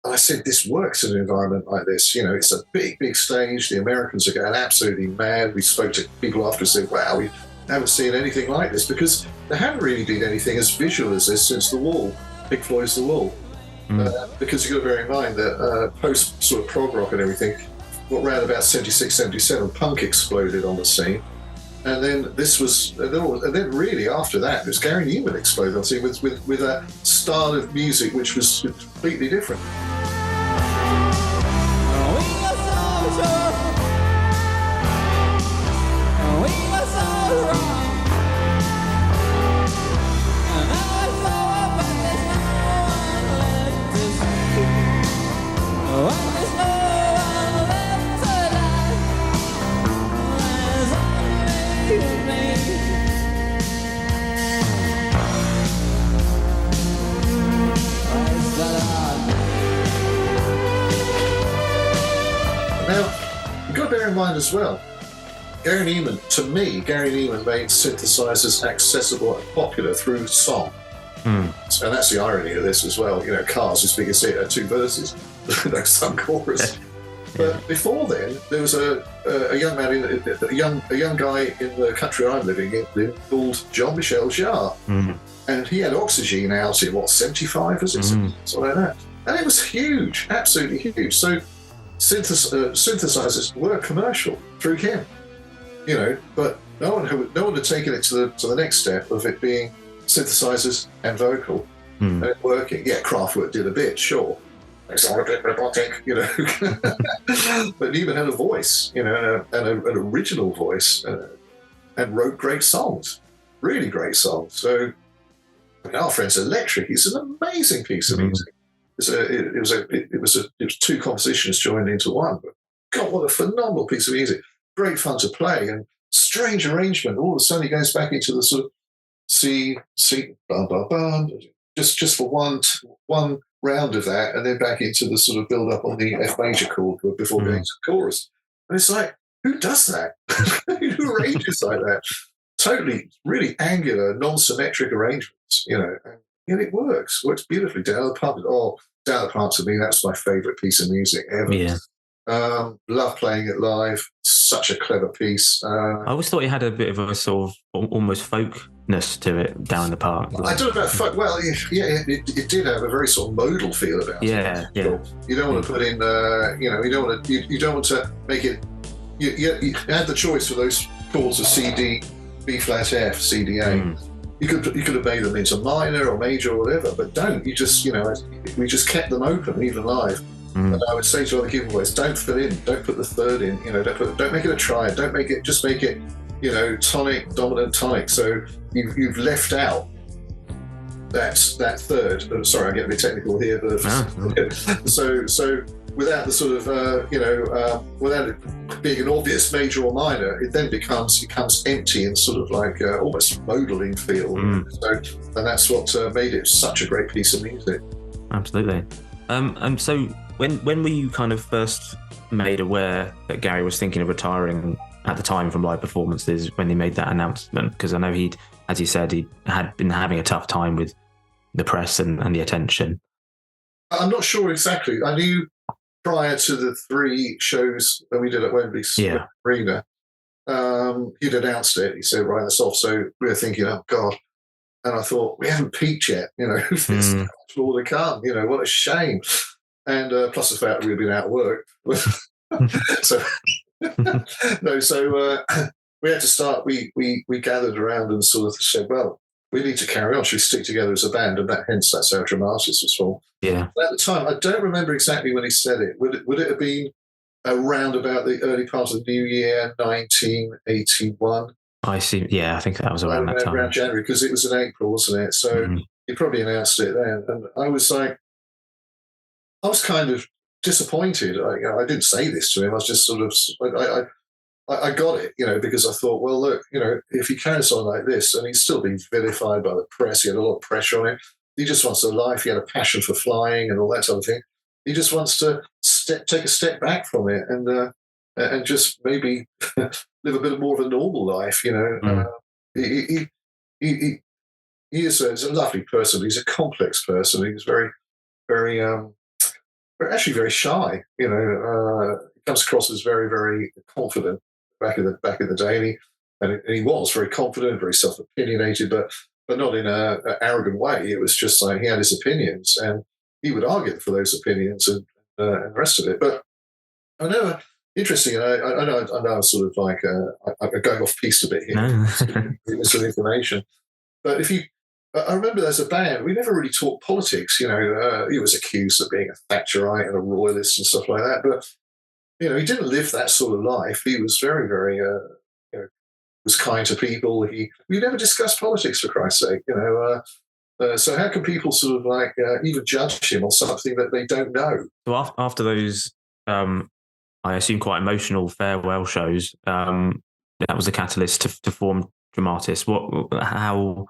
And I said, this works in an environment like this. It's a big stage. The Americans are going absolutely mad. We spoke to people after and said, wow, we haven't seen anything like this, because there hadn't really been anything as visual as this since The Wall, Pink Floyd's The Wall. Because you've got to bear in mind that post sort of prog rock and everything, around about 76, 77, punk exploded on the scene. And then and then really after that, it was Gary Numan exploded on the scene with a style of music which was completely different. Mind as well, Gary Numan made synthesizers accessible and popular through song. And that's the irony of this as well. Cars as big as it had two verses, no some chorus. But before then, there was a young man, a young guy in the country I'm living in called Jean-Michel Jarre, and he had Oxygen out in 75, was it? Something like that, and it was huge, absolutely huge. So synthesizers were commercial through him, but no one had taken it to the next step of it being synthesizers and vocal and it working. Yeah, Kraftwerk did a bit, sure. It's all a bit robotic, but Numan had a voice, and an original voice, and wrote great songs, really great songs. So, our friend's Electric is an amazing piece of music. It was two compositions joined into one. But God, what a phenomenal piece of music! Great fun to play, and strange arrangement. All of a sudden, he goes back into the sort of C, blah blah blah, just for one round of that, and then back into the sort of build up on the F major chord before going to the chorus. And it's like, who does that? Who arranges like that? Totally, really angular, non-symmetric arrangements, and it works beautifully. Down the Park to me, that's my favourite piece of music ever. Yeah. Love playing it live. Such a clever piece. I always thought it had a bit of a sort of almost folkness to it, Down the Park. I don't know about folk. Well, it did have a very sort of modal feel about it. Yeah. You don't want to put in, you don't want to make it. You had the choice for those chords of C, D, B flat, F, C, D, A. You could have made them into minor or major or whatever, but don't. You just, we just kept them open, even live. And I would say to other keyboard players, don't fill in, don't put the third in, don't make it a triad, just make it, tonic, dominant, tonic. So you've left out that third. Sorry, I'm getting a bit technical here, but so without the sort of, without it being an obvious major or minor, it then becomes empty and sort of like almost modelling feel. And that's what made it such a great piece of music. Absolutely. And so when were you kind of first made aware that Gary was thinking of retiring at the time from live performances when he made that announcement? Because I know he'd, as you said, he had been having a tough time with the press and the attention? I'm not sure exactly. I knew prior to the 3 shows that we did at Wembley Arena, he'd announced it. He said, right, that's off. So we were thinking, oh, God. And I thought, we haven't peaked yet. There's more to come. What a shame. And plus the fact that we've been out of work. So, we had to start. We gathered around and sort of said, well, we need to carry on. Should we stick together as a band? And that's how Dramatis was formed. Yeah. At the time, I don't remember exactly when he said it. Would it have been around about the early part of the new year, 1981? I see. Yeah, I think that was around that time. Around January, because it was in April, wasn't it? So he probably announced it then. And I was kind of disappointed. I didn't say this to him. I was just sort of, I got it, because I thought, well, look, if he carries on like this, and he's still being vilified by the press, he had a lot of pressure on him. He just wants a life. He had a passion for flying and all that sort of thing. He just wants to take a step back from it and just maybe live a bit more of a normal life. He is a lovely person. He's a complex person. He's very, very, actually very shy. He comes across as very, very confident back in the day, and he was very confident, very self-opinionated, but not in an arrogant way. It was just like he had his opinions, and he would argue for those opinions and the rest of it. But I know, interesting, and I know I'm sort of like I'm going off piece a bit here, some information. But I remember as a band, we never really talked politics. He was accused of being a Thatcherite and a royalist and stuff like that. But he didn't live that sort of life. He was very, very was kind to people. We never discussed politics, for Christ's sake. So how can people sort of like even judge him on something that they don't know? So after those, I assume quite emotional farewell shows, that was the catalyst to form Dramatis. How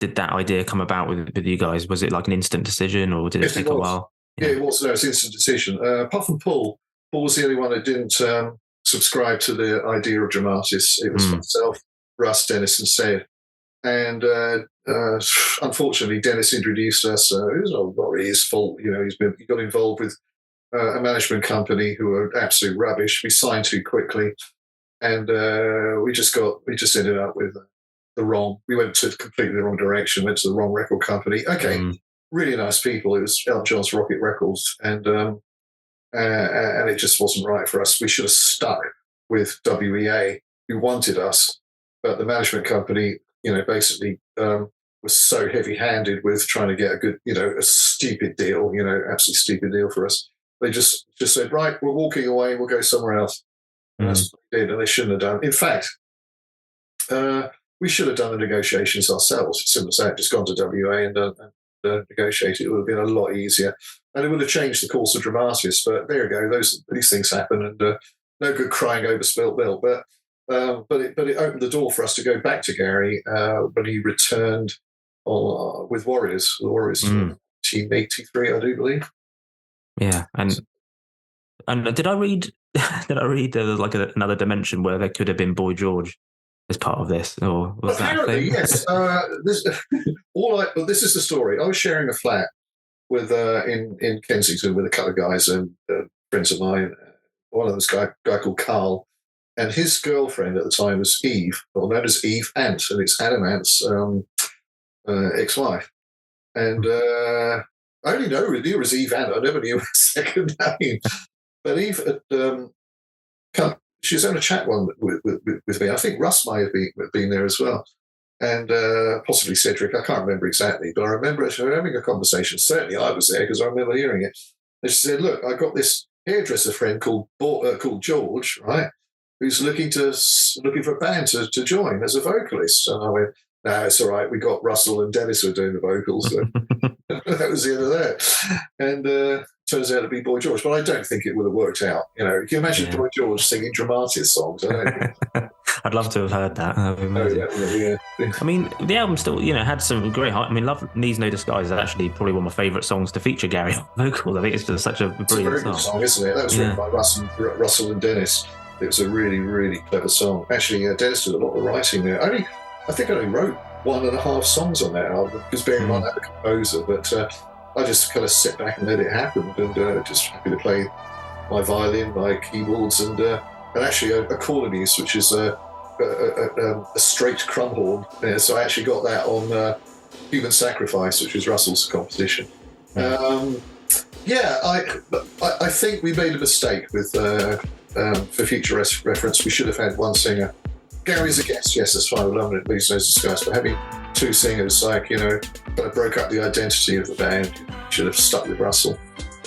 did that idea come about with you guys? Was it like an instant decision, or did it take a while? Yeah, it was. No, it was an instant decision. Apart from Paul was the only one that didn't subscribe to the idea of Dramatis. It was myself, Russ, Dennis, and Sed. And unfortunately, Dennis introduced us. It was not really his fault. He got involved with a management company who were absolute rubbish. We signed too quickly, and we just ended up with we went to completely the wrong direction. Went to the wrong record company. Okay, really nice people. It was Elton John's Rocket Records, and it just wasn't right for us. We should have stuck with WEA, who wanted us, but the management company, basically was so heavy-handed with trying to get a good, a stupid deal, absolutely stupid deal for us. They just said, right, we're walking away, we'll go somewhere else. And that's what they did, and they shouldn't have done. In fact, we should have done the negotiations ourselves. It's simple as that, just gone to WA and negotiated. It would have been a lot easier. And it would have changed the course of Dramatis. But there you go, these things happen, and no good crying over spilt milk. But it opened the door for us to go back to Gary when he returned with Warriors. The Warriors, Team 83, I do believe. Yeah, and did I read there was like another dimension where there could have been Boy George as part of this, or was apparently that yes? This is the story. I was sharing a flat with in Kensington with a couple of guys and friends of mine. One of them's a guy called Carl. And his girlfriend at the time was Eve, or known as Eve Ant, and it's Adam Ant's ex-wife. And I only knew her as Eve Ant. I never knew her second name. But Eve she was having a chat with me. I think Russ might have been there as well, and possibly Cedric. I can't remember exactly, but I remember her having a conversation. Certainly I was there because I remember hearing it. And she said, look, I got this hairdresser friend called George, right? Who's looking for a band to join as a vocalist. And I went, no, it's all right. We got Russell and Dennis who are doing the vocals. So that was the end of that. And turns out to be Boy George. But I don't think it would have worked out. Can you imagine Boy George singing Dramatis songs? I'd love to have heard that. Yeah. I mean, the album still, had some great. I mean, Love Needs No Disguise is actually probably one of my favourite songs to feature Gary on vocals. I think it's just such a brilliant it's a very good song, isn't it? That was written by Russell and Dennis. It was a really, really clever song. Actually, Dennis did a lot of writing there. I think I only wrote 1.5 songs on that album, because bearing in mind I'm a composer, but I just kind of sit back and let it happen, and just happy to play my violin, my keyboards, and actually a cornemuse, which is a straight crumhorn. Yeah, so I actually got that on Human Sacrifice, which was Russell's composition. I think we made a mistake with, for future reference, we should have had one singer. Gary's a guest, yes, that's fine, we'll have these notes discussed, but having 2 singers, like, kind of broke up the identity of the band. Should have stuck with Russell.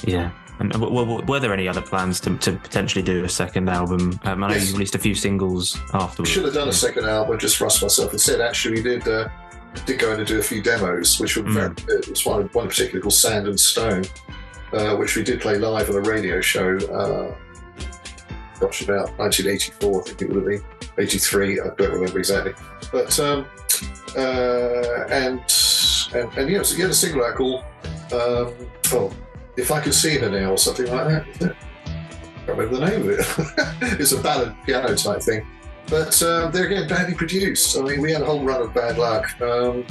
Yeah. And were there any other plans to potentially do a second album? I know you released a few singles afterwards. We should have done a second album, just Russ, myself. Instead, actually, we did go in and do a few demos, which were very good. It was one particular called Sand and Stone, which we did play live on a radio show, about 1984, I think it would have been. 83, I don't remember exactly. But, so you had a single out called, If I Could See Her Now, or something like that. I can't remember the name of it. It's a ballad piano type thing. But they're again badly produced. I mean, we had a whole run of bad luck. And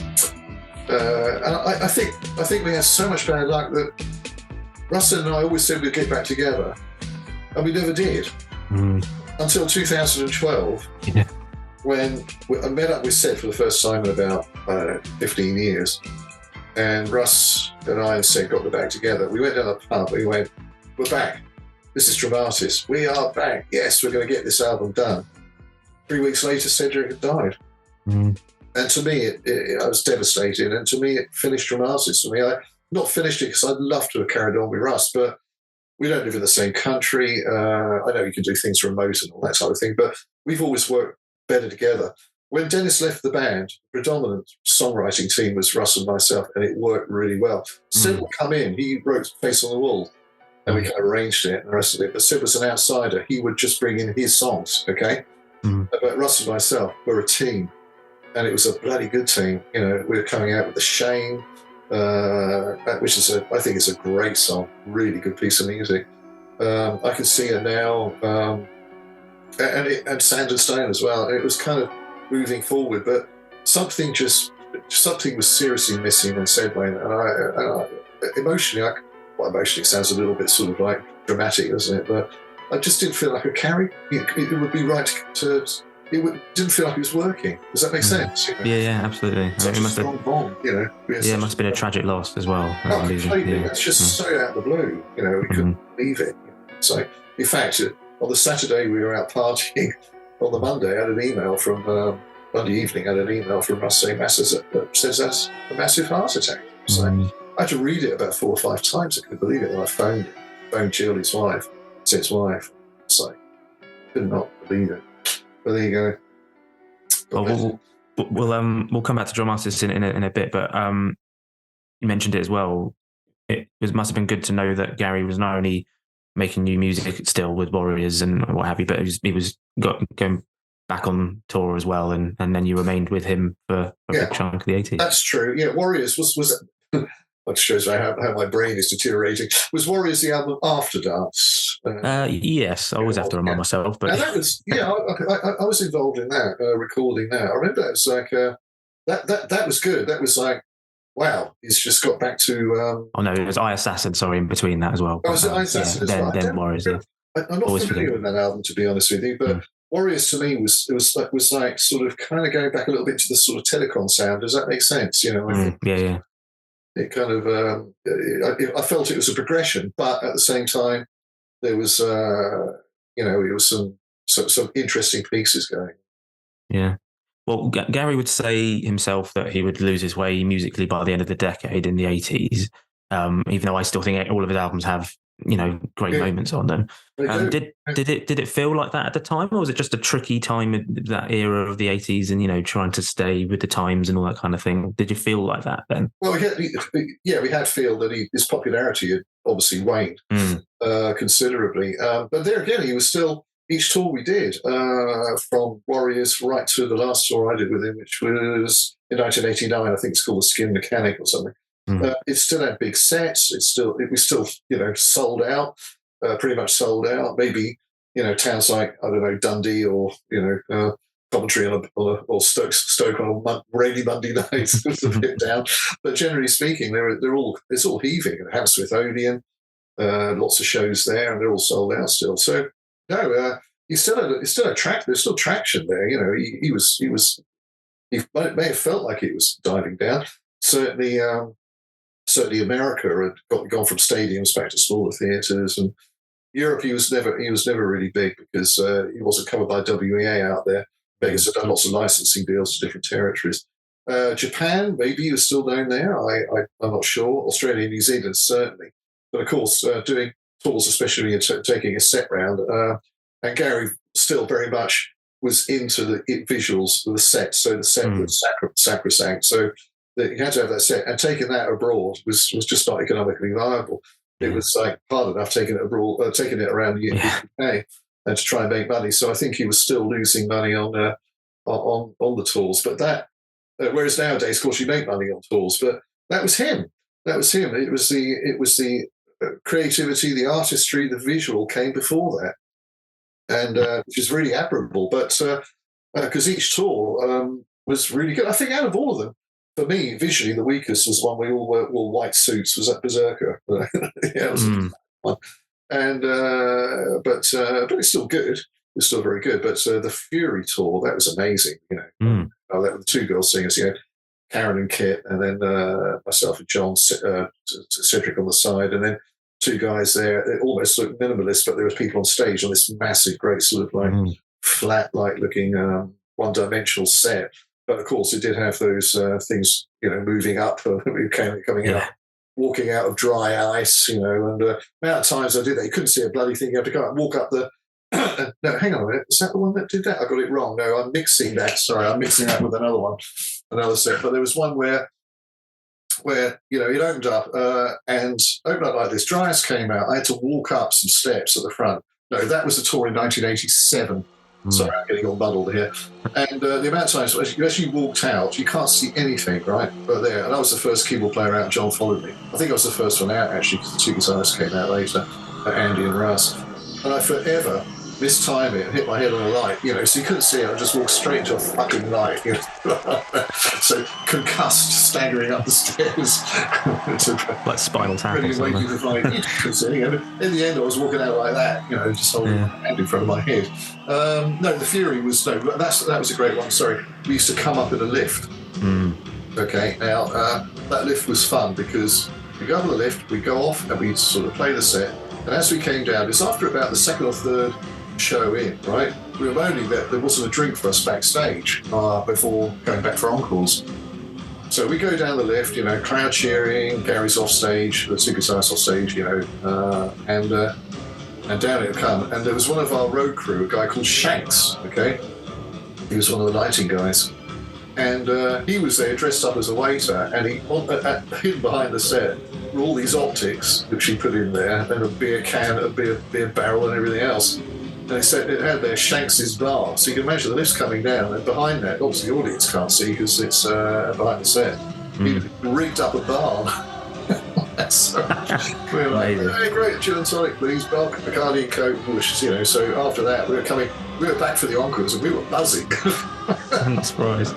I think we had so much bad luck that Russell and I always said we'd get back together. And we never did. Until 2012, when I met up with Sid for the first time in about 15 years. And Russ and I and Sid got back together. We went down the pub, we went, we're back. This is Dramatis. We are back. Yes, we're going to get this album done. 3 weeks later, Cedric had died. And to me, I was devastated. And to me, it finished Dramatis. For me, I not finished it because I'd love to have carried on with Russ, but we don't live in the same country. I know you can do things remote and all that sort of thing, but we've always worked better together. When Dennis left the band, the predominant songwriting team was Russ and myself, and it worked really well. Sid would come in, he wrote Face on the Wall, and we kind of arranged it and the rest of it. But Sid was an outsider. He would just bring in his songs, okay? But Russ and myself were a team, and it was a bloody good team. We were coming out with The Shame, which is I think it's a great song, really good piece of music. I Can See Her Now, and Sand and Stone as well. And it was kind of moving forward, but something was seriously missing when Sid went. And I emotionally sounds a little bit sort of like dramatic, doesn't it? But I just didn't feel like a carry. It would be right to. Didn't feel like it was working. Does that make sense? Yeah, absolutely. Such a strong bond, it must have been a tragic loss as well. Completely. It's just so out of the blue. We couldn't believe it. So, in fact, on the Saturday we were out partying. On the Monday, I had an email from Monday evening. I had an email from Russ saying that says that's a massive heart attack. So I had to read it about 4 or 5 times. I couldn't believe it. And I phoned Julie's wife, Sid's wife. So could not believe it. But there you go. We'll come back to Dramatis in a bit, but you mentioned it as well. It must have been good to know that Gary was not only making new music still with Warriors and what have you, but he was going back on tour as well, and then you remained with him for a big chunk of the 80s. That's true. Yeah, Warriors was that shows how my brain is deteriorating. Was Warriors the album after Dance? Yes, I always have to remind myself. But that was I was involved in that recording that. I remember it was like that was good. That was like, wow, he's just got back to. It was I Assassin. Sorry, in between that as well. Oh, was it I Assassin as well? Then Warriors. Yeah. I'm not familiar with that album, to be honest with you, but Warriors to me was like sort of kind of going back a little bit to the sort of Telekon sound. Does that make sense? Yeah. It kind of, I felt it was a progression, but at the same time, there was, it was some interesting pieces going. Yeah. Well, Gary would say himself that he would lose his way musically by the end of the decade in the 80s, even though I still think all of his albums have, great moments on them. Did it feel like that at the time, or was it just a tricky time in that era of the 80s and, trying to stay with the times and all that kind of thing? Did you feel like that then? Well, we had feel that his popularity had obviously waned considerably. But there again, he was still, each tour we did, from Warriors right to the last tour I did with him, which was in 1989, I think it's called The Skin Mechanic or something. It still had big sets. It was still sold out, pretty much sold out. Maybe towns like, I don't know, Dundee or commentary or Stoke on a rainy Monday night. It's a bit down, but generally speaking, it's all heaving. Hammersmith Odeon, lots of shows there, and they're all sold out still. So no, he's still there's still traction there. You know, he may have felt like it was diving down. Certainly America had gone from stadiums back to smaller theatres, and Europe he was never really big because he wasn't covered by WEA out there. Vegas had done lots of licensing deals to different territories. Japan, maybe he was still down there. I'm not sure. Australia, New Zealand, certainly. But of course, doing tours, especially when you're taking a set round, and Gary still very much was into the visuals of the set. So the set was sacrosanct. So you had to have that set, and taking that abroad was just not economically viable. It was like hard enough taking it abroad, taking it around the UK, and to try and make money. So I think he was still losing money on the tours. But that, whereas nowadays, of course, you make money on tours. But that was him. It was the creativity, the artistry, the visual came before that, and which is really admirable. But because each tour was really good, I think out of all of them, for me, visually, the weakest was one we all wore white suits. Was that Berserker? It was one. And but it's still good. It's still very good. But the Fury tour, that was amazing. You know, the two girl singers, Karen and Kit, and then myself and John, Cedric on the side, and then two guys there. It almost looked minimalist, but there was people on stage on this massive, great sort of like flat, like looking one-dimensional set. But of course, it did have those things, moving up, coming out, walking out of dry ice, and the amount of times I did that, you couldn't see a bloody thing. You had to go out and walk up the. No, hang on a minute. Is that the one that did that? I got it wrong. No, I'm mixing that. Sorry, I'm mixing that with another set. But there was one where it opened up and opened up like this. Dry ice came out. I had to walk up some steps at the front. No, that was the tour in 1987. Sorry, I'm getting all muddled here. And the amount of times, as you walked out, you can't see anything, right? But there, and I was the first keyboard player out, John followed me. I think I was the first one out, actually, because the two guitarists came out later, Andy and Russ. And I forever mistimed it and hit my head on a light, so you couldn't see it. I just walked straight into a fucking light, So concussed, staggering up the stairs. Like Spinal Tap or something. In the end, I was walking out like that, just holding my hand in front of my head. No, the Fury was, that was a great one, sorry. We used to come up in a lift. Okay, now, that lift was fun because we go up on the lift, we go off, and we sort of play the set. And as we came down, it's after about the second or third show in, right? We were moaning that there wasn't a drink for us backstage before going back for encores. So we go down the lift, crowd cheering, Gary's off stage, the two guitarists off stage, and down it come. And there was one of our road crew, a guy called Shanks, okay? He was one of the lighting guys. And he was there dressed up as a waiter, and he hidden behind the set were all these optics which he put in there, and a beer can, a beer barrel, and everything else. And they said it had there Shanks's bar, so you can imagine the lift's coming down, and behind that, obviously the audience can't see because it's behind the set. He rigged up a bar. So we were like, hey, great, gin and tonic, please, Bacardi and Coke, So after that, we were back for the encores, and we were buzzing. I'm not surprised.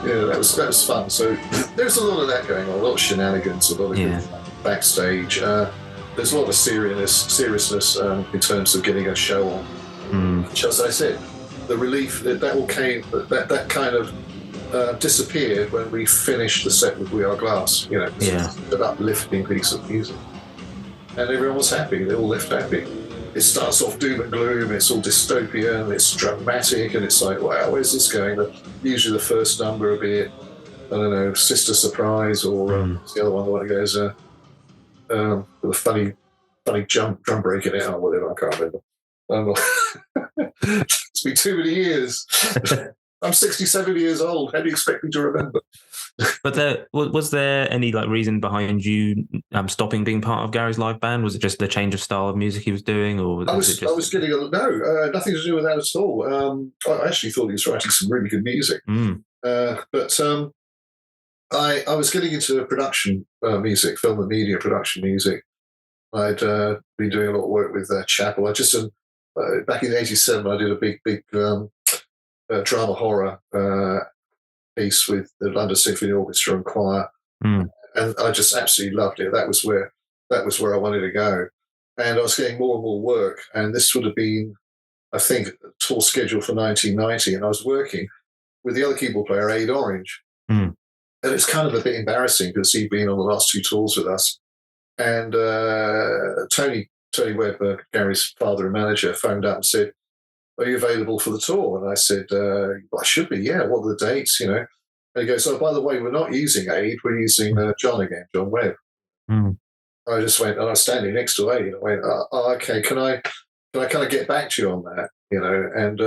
Yeah, that was fun. So there's a lot of that going on, a lot of shenanigans, a lot of good backstage. There's a lot of seriousness in terms of getting a show on. Which, as I said, the relief that all came, that kind of disappeared when we finished the set with We Are Glass. It's an uplifting piece of music, and everyone was happy. They all left happy. It starts off doom and gloom. It's all dystopia and it's dramatic, and it's like, wow, where's this going? Usually the first number a bit, I don't know, Sister Surprise, or the other one, the one that goes with a funny drum break in it or whatever. I can't remember. It's been too many years. I'm 67 years old. How do you expect me to remember? But was there any reason behind you stopping being part of Gary's live band? Was it just the change of style of music he was doing, or I was getting nothing to do with that at all. I actually thought he was writing some really good music, but I was getting into production music, film and media production music. I'd been doing a lot of work with Chapel. I just back in '87, I did a big drama horror piece with the London Symphony Orchestra and choir, and I just absolutely loved it. That was where I wanted to go, and I was getting more and more work. And this would have been, I think, a tour scheduled for 1990, and I was working with the other keyboard player, Aid Orange, and it's kind of a bit embarrassing because he'd been on the last 2 tours with us, and Tony Webb, Gary's father and manager, phoned up and said, "Are you available for the tour?" And I said, "Well, I should be, yeah. What are the dates, you know?" And he goes, "Oh, by the way, we're not using Aid, we're using John again, John Webb." I just went, and I was standing next to Aid, and I went, "Oh, okay, can I kind of get back to you on that?" You know, and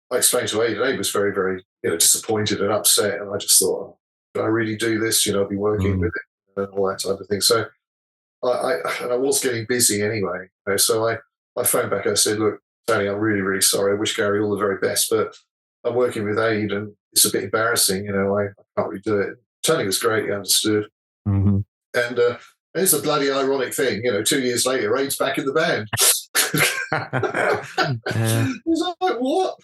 I explained to Aid, and Aid was very, very, disappointed and upset, and I just thought, "Do I really do this? You know, I'll be working with it and all that type of thing." So I was getting busy anyway, so I phoned back and I said, "Look, Tony, I'm really, really sorry. I wish Gary all the very best, but I'm working with Aid and it's a bit embarrassing. I can't really do it." Tony was great. He understood. And it's a bloody ironic thing. 2 years later, Aid's back in the band. He's like, "What?"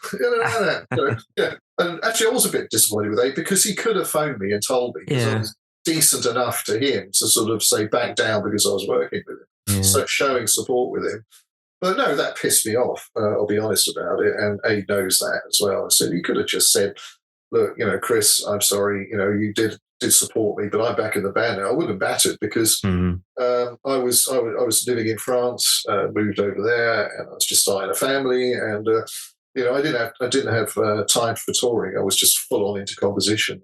Yeah. And actually, I was a bit disappointed with Aid because he could have phoned me and told me because I was decent enough to him to sort of say back down because I was working with him. So showing support with him. But no, that pissed me off. I'll be honest about it. And Aid knows that as well. I said, "You could have just said, look, Chris, I'm sorry, you did support me, but I'm back in the band now." I wouldn't have battered because I was living in France, moved over there, and I was just starting a family, and I didn't have time for touring. I was just full on into composition.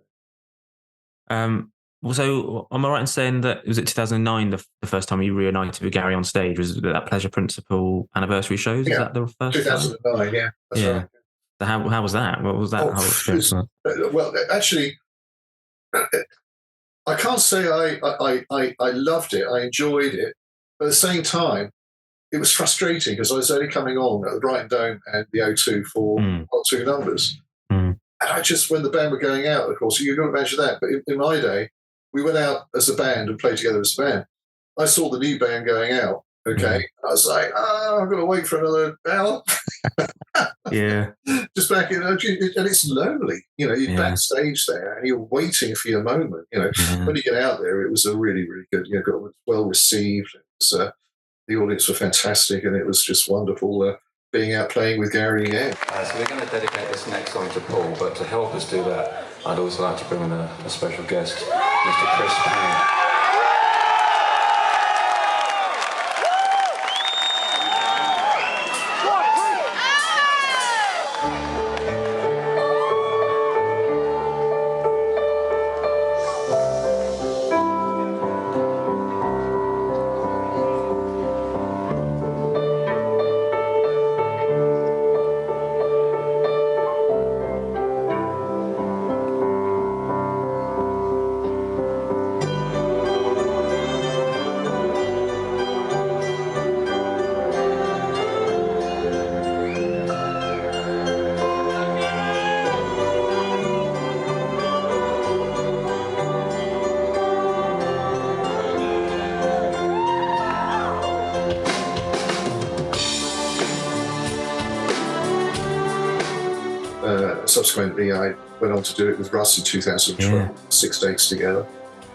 So am I right in saying that was it 2009 the first time you reunited with Gary on stage? Was it that Pleasure Principle anniversary shows? Is that the first 2009, time? Yeah, that's right. So how was that? What was that whole experience like? Well, actually, I can't say I loved it. I enjoyed it. But at the same time, it was frustrating because I was only coming on at the Brighton Dome and the O2 for 2 numbers. And I just, when the band were going out, of course, you've got to imagine that. But in my day, we went out as a band and played together as a band. I saw the new band going out, okay? I was like, I've got to wait for another hour. Just back in, and it's lonely. You're backstage there and you're waiting for your moment. When you get out there, it was a really, really good, it was well received. It was, the audience were fantastic, and it was just wonderful being out playing with Gary again. So we're going to dedicate this next song to Paul, but to help us do that, I'd also like to bring in a special guest, Mr. Chris Payne. Subsequently, I went on to do it with Russ in 2012, 6 days together.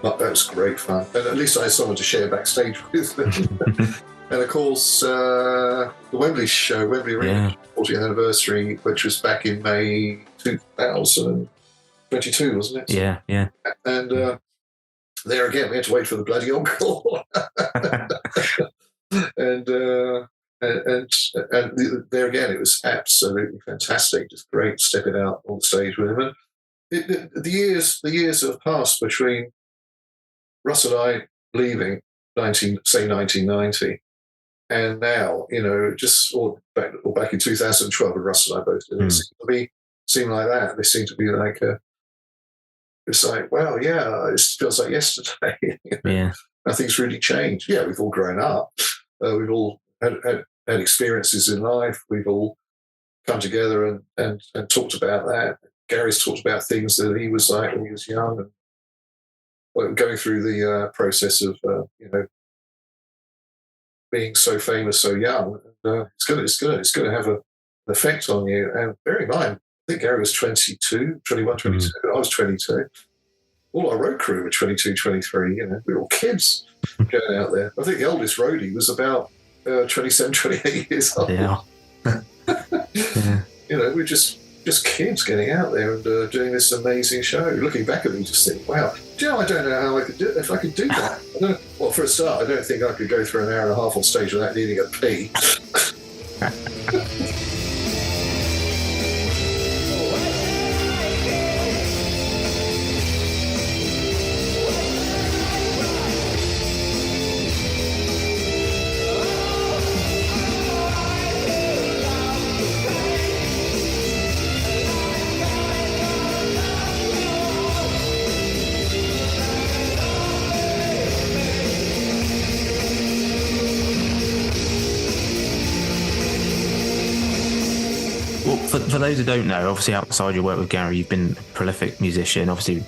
That was great fun. And at least I had someone to share backstage with. And of course, the Wembley show, Wembley Arena, 40th anniversary, which was back in May 2022, wasn't it? Yeah. And there again, we had to wait for the bloody encore. And there again, it was absolutely fantastic. Just great stepping out on the stage with him. And the years have passed between Russ and I leaving 1990, and now, or back in 2012, and Russ and I both did. It seemed like that. They seem to be like it's like, well, yeah, it feels like yesterday. Nothing's really changed. Yeah, we've all grown up. We've all had experiences in life. We've all come together and talked about that. Gary's talked about things that he was like when he was young, and going through the process of being so famous so young. It's going to have a effect on you. And bear in mind, I think Gary was 22, 21, 22. I was 22. All our road crew were 22, 23. You know, we were all kids going out there. I think the oldest roadie was about 27, 28 years old. Yeah. Yeah. You know, we're just kids getting out there and doing this amazing show. Looking back at me, just think, wow. Do you know, I don't know how I could do it, if I could do that. Well, for a start, I don't think I could go through an hour and a half on stage without needing a pee. For those who don't know, obviously outside your work with Gary, you've been a prolific musician. Obviously,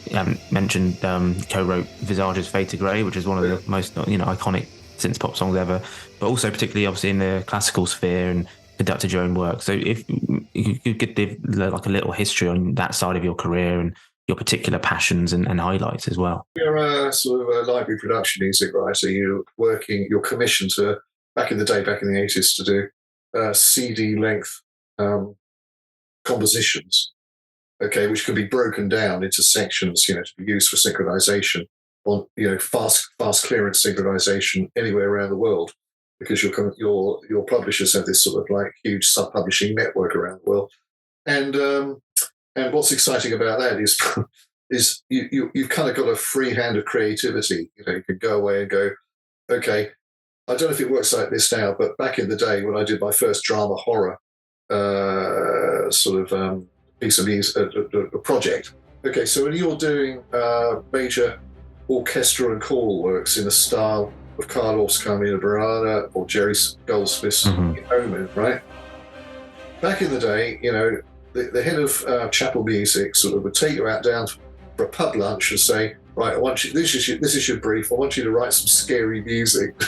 you mentioned co-wrote Visage's "Fade to Grey," which is one of the most iconic synth pop songs ever. But also, particularly obviously in the classical sphere, and conducted your own work. So, if you could give like a little history on that side of your career and your particular passions and highlights as well. You're a sort of a library production music writer. You're commissioned to back in the 80s to do CD length compositions, okay, which can be broken down into sections, to be used for synchronization on, fast clearance synchronization anywhere around the world, because your publishers have this sort of like huge sub-publishing network around the world. And what's exciting about that is you've kind of got a free hand of creativity. You can go away and go, okay, I don't know if it works like this now, but back in the day when I did my first drama horror piece of music, a project. Okay, so when you're doing major orchestral and choral works in the style of Carlos Carmina Burana or Jerry Goldsmith's Omen, right? Back in the day, the head of chapel music sort of would take you out down for a pub lunch and say, right, I want you. This is your brief. I want you to write some scary music.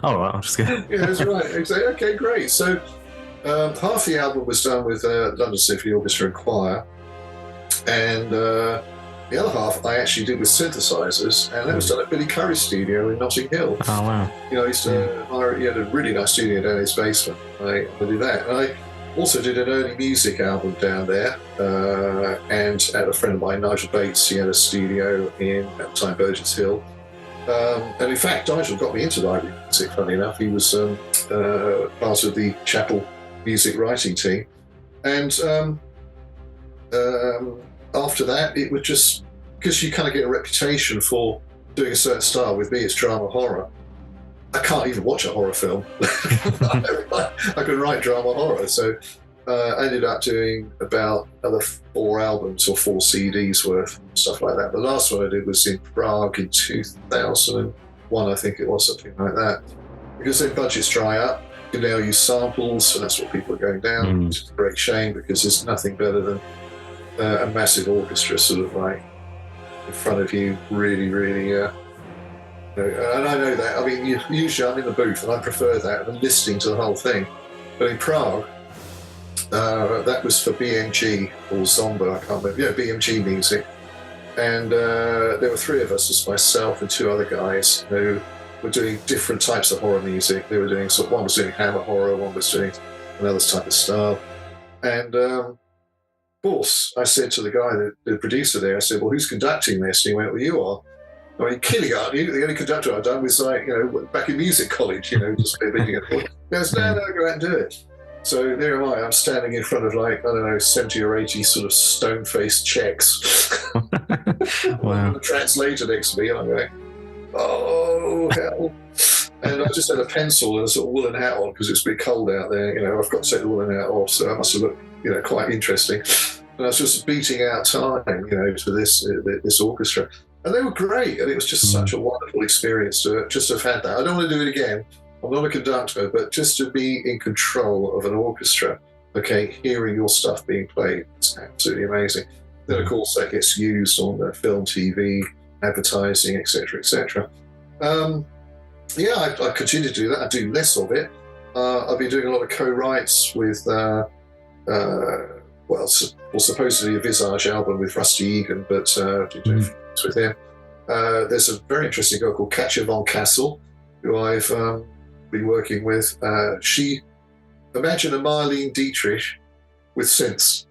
All right, I'm just gonna. Yeah, that's right. Exactly. Okay, great. So half the album was done with London Symphony Orchestra and Choir, and the other half I actually did with synthesizers, and that was done at Billy Curry's studio in Notting Hill. Oh wow! I used to hire. He had a really nice studio down in his basement. I did that. And I also did an early music album down there, and at a friend of mine, Nigel Bates, he had a studio at the time, Burgess Hill. And in fact, Nigel got me into library music, funny enough. He was part of the chapel music writing team. And after that, it was just, because you kind of get a reputation for doing a certain style. With me, it's drama horror. I can't even watch a horror film. I can write drama horror. So I ended up doing about another 4 albums or 4 CDs worth, stuff like that. The last one I did was in Prague in 2001, I think it was, something like that. Because then budgets dry up, you can now use samples, and that's what people are going down, which is a great shame, because there's nothing better than a massive orchestra sort of like in front of you, really, really... and I know that. I mean, usually I'm in the booth, and I prefer that, and listening to the whole thing. But in Prague, that was for BMG or Zomba, I can't remember. Yeah, BMG music. And there were 3 of us, just myself and 2 other guys, who were doing different types of horror music. They were doing one was doing hammer horror, one was doing another type of style. And of course, I said to the guy, the producer there, I said, well, who's conducting this? And he went, well, you are. I mean, kidding, aren't you? The only conductor I've done was like, back in music college, just leading it. He goes, no, go out and do it. So there am I. I'm standing in front of 70 or 80 sort of stone-faced Czechs. Wow. The translator next to me, and I'm going, oh, hell. And I just had a pencil and a sort of woolen hat on because it's a bit cold out there. I've got to take the woolen hat off, so that must have looked, quite interesting. And I was just beating out time, to this orchestra. And they were great, and it was just such a wonderful experience to just have had that. I don't want to do it again. I'm not a conductor, but just to be in control of an orchestra, okay, hearing your stuff being played, it's absolutely amazing. Then, of course, that gets used on film, TV, advertising, etc., etc. I continue to do that. I do less of it, I've been doing a lot of co-writes with, supposedly a Visage album with Rusty Egan, but doing a few things with him. There's a very interesting girl called Katja von Kassel, who I've been working with. Imagine a Marlene Dietrich with synths.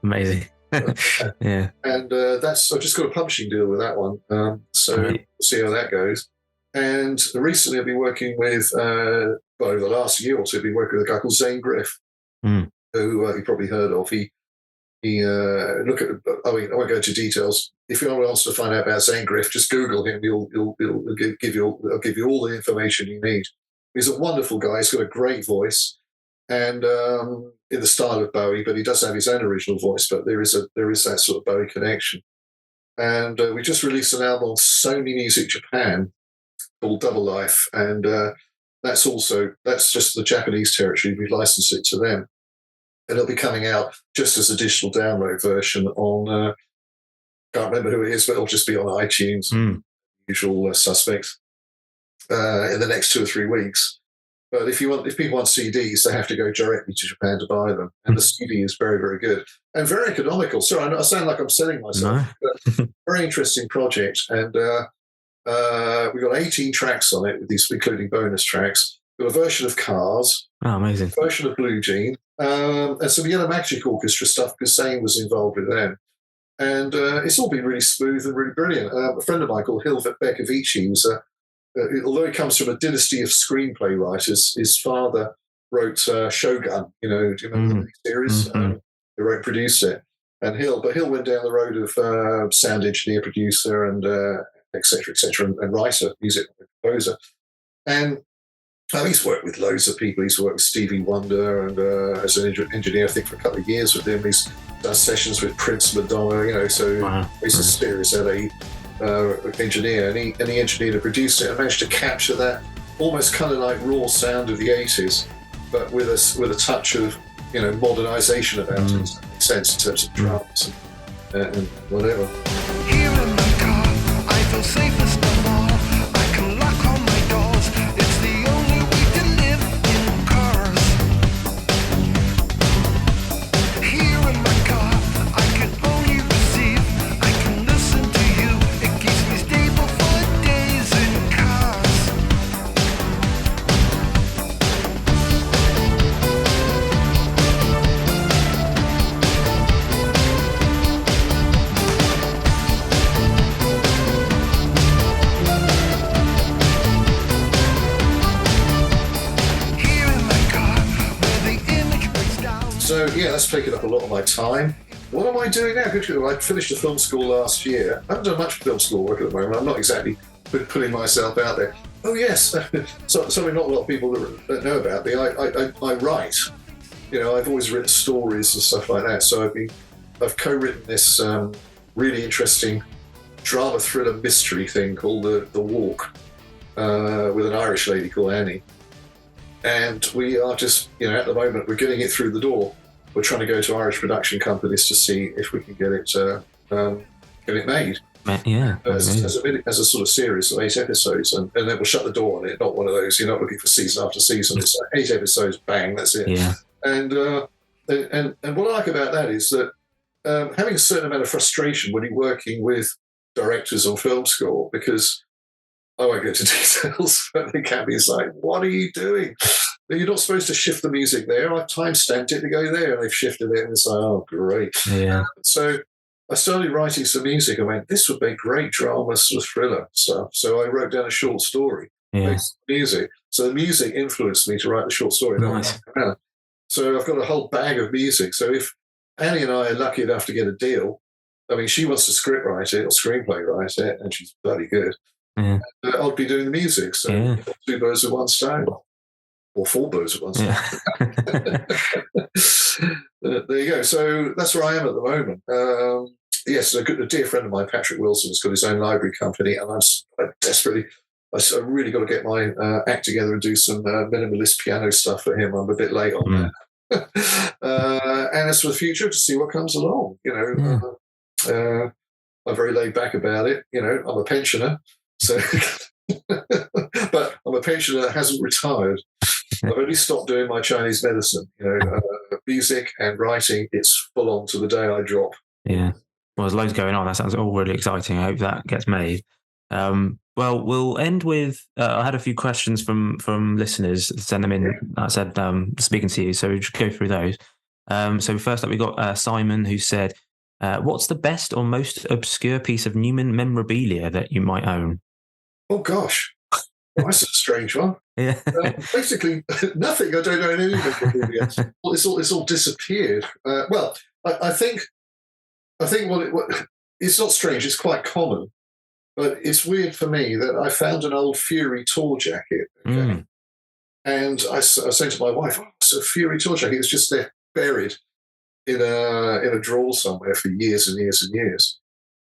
Amazing. Yeah. And I've just got a publishing deal with that one. So we'll see how that goes. And recently I've been working with, over the last year or two, I've been working with a guy called Zane Griff, who you probably heard of. I won't go into details. If anyone wants to find out about Zane Griff, just Google him. He'll give you all the information you need. He's a wonderful guy. He's got a great voice, and in the style of Bowie, but he does have his own original voice. But there is that sort of Bowie connection. And we just released an album on Sony Music Japan called Double Life, and that's just the Japanese territory. We licensed it to them, and it'll be coming out just as a digital download version on. Can't remember who it is, but it'll just be on iTunes, usual suspects, in the next 2 or 3 weeks. But if people want CDs, they have to go directly to Japan to buy them, and the CD is very, very good and very economical. Sorry, I sound like I'm selling myself. But very interesting project, and we've got 18 tracks on it, with these including bonus tracks. We've got a version of Cars, amazing, a version of Blue Jean, and some Yellow Magic Orchestra stuff because Zane was involved with them. And it's all been really smooth and really brilliant. A friend of mine called Hilvet Bekovici was although he comes from a dynasty of screenplay writers, his father wrote Shogun. Do you remember the series? He wrote, produced it, and Hill went down the road of sound engineer, producer, and et cetera, and writer, music composer. And he's worked with loads of people. He's worked with Stevie Wonder, and as an engineer, I think for a couple of years with him. He's done sessions with Prince, Madonna. So he's a serious LA engineer, and he engineered and produced it and managed to capture that almost kind of like raw sound of the 80s, but with a touch of modernization about it. Does that make sense in terms of drums and whatever. Here in my car, I feel safest of all. I can lock all my doors. It's the only way to live in cars. Here in my car, I can only receive. I can listen to you. It keeps me stable for days in cars. So yeah, that's taken up a lot of my time. What am I doing now? I finished a film school last year. I haven't done much film school work at the moment. I'm not exactly putting myself out there. Oh yes, something not a lot of people that know about me. I write. I've always written stories and stuff like that. So I've co-written this really interesting drama thriller mystery thing called The Walk with an Irish lady called Annie. And we are just, at the moment, we're getting it through the door. We're trying to go to Irish production companies to see if we can get it made. Yeah. As a sort of series of 8 episodes. And then we'll shut the door on it. Not one of those, you're not looking for season after season. It's like 8 episodes, bang, that's it. Yeah. And what I like about that is that having a certain amount of frustration when you're working with directors on film school, because I won't go into details, but the cabbie's like, what are you doing? You're not supposed to shift the music there. I've time-stamped it to go there, and they've shifted it, and it's like, oh, great. Yeah. So I started writing some music. I went, this would be great drama sort of thriller stuff. So I wrote down a short story, based on music. So the music influenced me to write the short story. Nice. So I've got a whole bag of music. So if Annie and I are lucky enough to get a deal, I mean, she wants to script write it or screenplay write it, and she's bloody good. Yeah. I'll be doing the music. So 2 birds with one stone. Or 4 birds with one stone. Yeah. There you go. So that's where I am at the moment. Yes, a dear friend of mine, Patrick Wilson, has got his own library company, and I really got to get my act together and do some minimalist piano stuff for him. I'm a bit late on that. And as for the future, to see what comes along. I'm very laid back about it. I'm a pensioner. So, but I'm a pensioner that hasn't retired. I've only stopped doing my Chinese medicine. Music and writing, it's full on to the day I drop. Yeah. Well, there's loads going on. That sounds all really exciting. I hope that gets made. Well, we'll end with. I had a few questions from listeners. Send them in. I said speaking to you, so we'll just go through those. So first up, we got Simon, who said, "What's the best or most obscure piece of Numan memorabilia that you might own?" Oh gosh, well, that's a strange one. Yeah. Basically, nothing. I don't know any memorabilia. It's all disappeared. Well, I think what it's not strange. It's quite common. But it's weird for me that I found an old Fury tour jacket, okay? And I said to my wife, "Oh, it's a Fury tour jacket. It's just there buried in a drawer somewhere for years and years and years."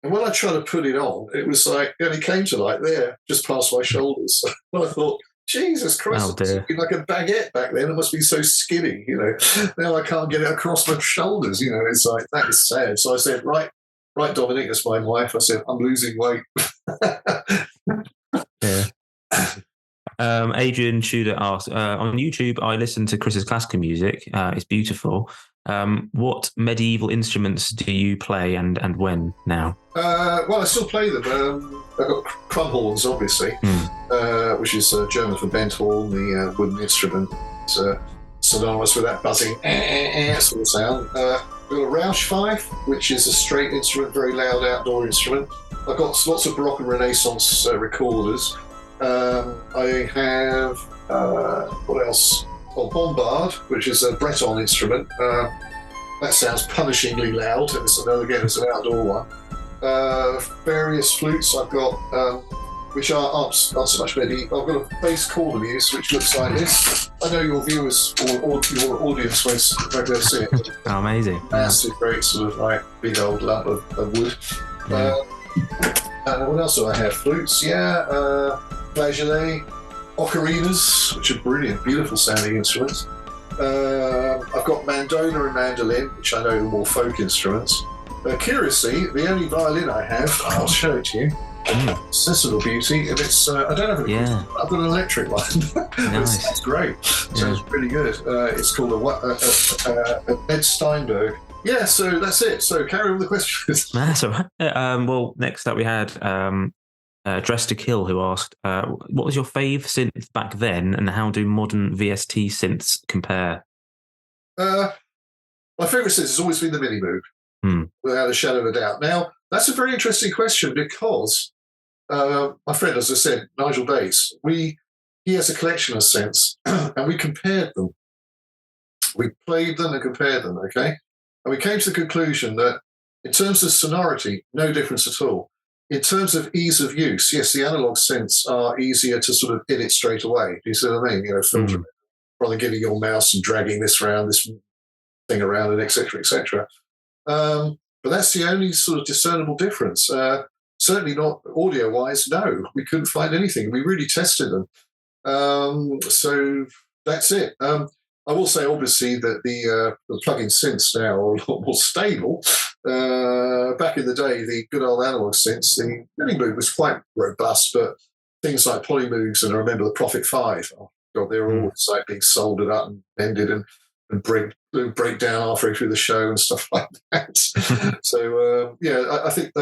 And when I tried to put it on, it was like it only came to like there, just past my shoulders. And I thought, Jesus Christ, it must be like a baguette back then. It must be so skinny, Now I can't get it across my shoulders, It's like that is sad. So I said, right, Dominic, that's my wife. I said, I'm losing weight. Yeah. Adrian Tudor asked, on YouTube, I listen to Chris's classical music. It's beautiful. What medieval instruments do you play and when now? Well, I still play them. I've got crumhorns, obviously, which is German for bent horn, the wooden instrument. It's synonymous with that buzzing sort of sound. I've got a Rausch fife, which is a straight instrument, very loud outdoor instrument. I've got lots of Baroque and Renaissance recorders. I have, what else? Well, Bombard, which is a Breton instrument. That sounds punishingly loud. It's an outdoor one. Various flutes I've got, which aren't so much medieval. I've got a bass cornemuse, which looks like this. I know your viewers or your audience won't be able to see it. Oh, amazing. Massive, great sort of like big old lump of wood. Yeah. What else do I have? Flutes, flageolet, ocarinas, which are brilliant, beautiful sounding instruments. I've got mandola and mandolin, which I know are more folk instruments. Curiously, the only violin I have, I'll show it to you. It's this little beauty, and it's I don't have I've got an electric one. Nice. It's great. Sounds really good. It's called a Ned Steinberg. Yeah, so that's it. So carry on with the questions. That's all right. Well, next up we had Dress to Kill, who asked, what was your fave synth back then, and how do modern VST synths compare? My favourite synth has always been the Mini Moog, without a shadow of a doubt. Now, that's a very interesting question because my friend, as I said, Nigel Bates, he has a collection of synths, and we compared them. We played them and compared them, okay? And we came to the conclusion that in terms of sonority, no difference at all. In terms of ease of use, yes, the analog synths are easier to sort of hit it straight away. Do you see what I mean? Filter rather than getting your mouse and dragging this thing around, and et cetera, et cetera. But that's the only sort of discernible difference. Certainly not audio-wise, no. We couldn't find anything. We really tested them. So that's it. I will say, obviously, that the plug-in synths now are a lot more stable. Back in the day, the good old analog synths, the Mini Moog was quite robust, but things like Polymoogs, and I remember the Prophet 5, oh God, they were always like being soldered up and bended and break down halfway through the show and stuff like that. So, I think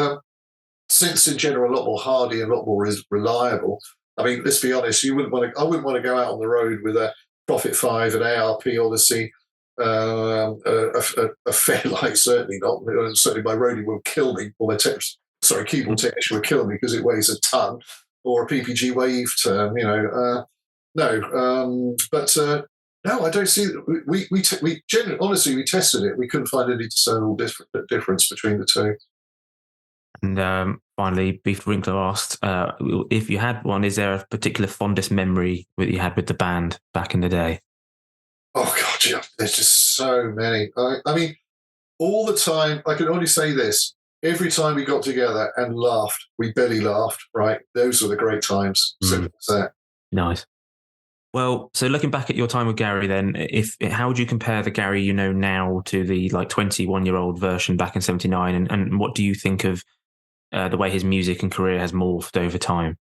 synths in general are a lot more hardy and a lot more reliable. I mean, let's be honest, I wouldn't want to go out on the road with a Prophet 5, an ARP Odyssey, a Fairlight, certainly not. Certainly my roadie will kill me, or my keyboard technician will kill me because it weighs a ton, or a PPG wave term, no, I don't see. We generally, honestly, we tested it. We couldn't find any discernible difference between the two. And finally, Beef Winkler asked, if you had one, is there a particular fondest memory that you had with the band back in the day? Oh, God, yeah. There's just so many. I mean, all the time, I can only say this. Every time we got together and laughed, we belly laughed, right? Those were the great times. Simple as that. Nice. Well, so looking back at your time with Gary then, how would you compare the Gary you know now to the 21-year-old version back in 79? And what do you think of the way his music and career has morphed over time?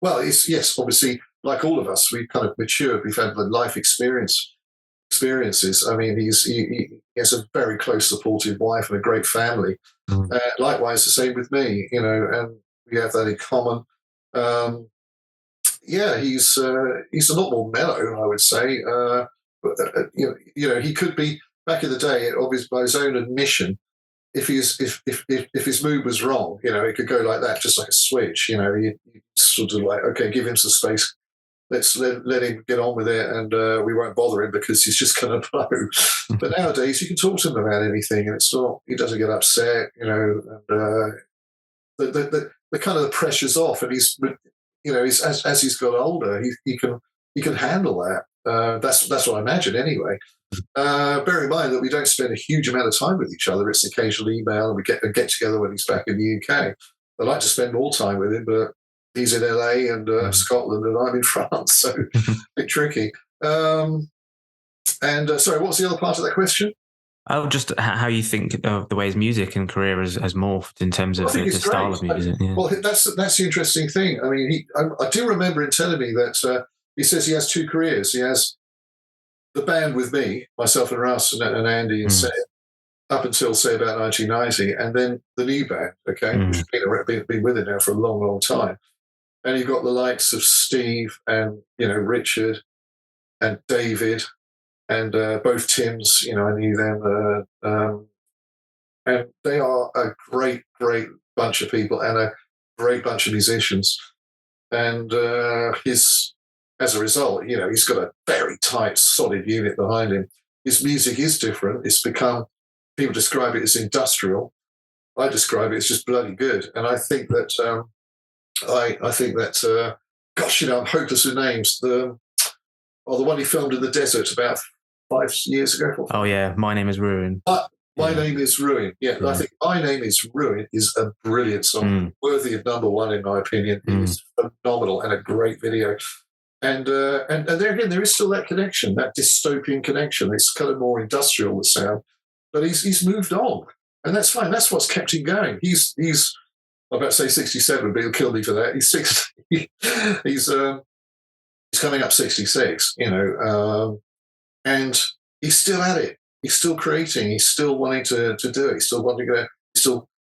Well, yes, obviously, like all of us, we've kind of matured. We've had the life experiences. I mean, he has a very close, supportive wife and a great family. Likewise, the same with me, and we have that in common. He's a lot more mellow, I would say. But he could be back in the day, by his own admission. If his mood was wrong, it could go like that, just like a switch. You sort of like, okay, give him some space. Let's let him get on with it, and we won't bother him because he's just going to blow. But nowadays, you can talk to him about anything, and it's not. He doesn't get upset, and the kind of the pressure's off, and he's as he's got older, he can handle that. That's what I imagine anyway. Bear in mind that we don't spend a huge amount of time with each other. It's occasional email, and we get together when he's back in the UK. I'd like to spend more time with him, but he's in LA and Scotland, and I'm in France, so a bit tricky. Sorry, what was the other part of that question? Oh, just how you think of the way his music and career has morphed in terms of the style of music. Yeah. Well, that's the interesting thing. I mean, I do remember him telling me that he says he has two careers. He has the band with me, myself and Russ and Andy and Seth, up until, say, about 1990, and then the new band, which has been with it now for a long, long time. And you've got the likes of Steve and, Richard and David and both Tims, I knew them. And they are a great, great bunch of people and a great bunch of musicians. And as a result, he's got a very tight, solid unit behind him. His music is different. It's become, people describe it as industrial. I describe it as just bloody good. And I think that, gosh, I'm hopeless with names. The one he filmed in the desert about 5 years ago. Oh, yeah. My Name is Ruin. My Name is Ruin. Yeah, I think My Name is Ruin is a brilliant song, worthy of number one, in my opinion. It is phenomenal and a great video. And there again, there is still that connection, that dystopian connection. It's kind of more industrial, the sound. But he's moved on. And that's fine. That's what's kept him going. He's I'm about to say 67, but he'll kill me for that. He's 60. He's coming up 66, and he's still at it. He's still creating. He's still wanting to do it. He's still wanting to go.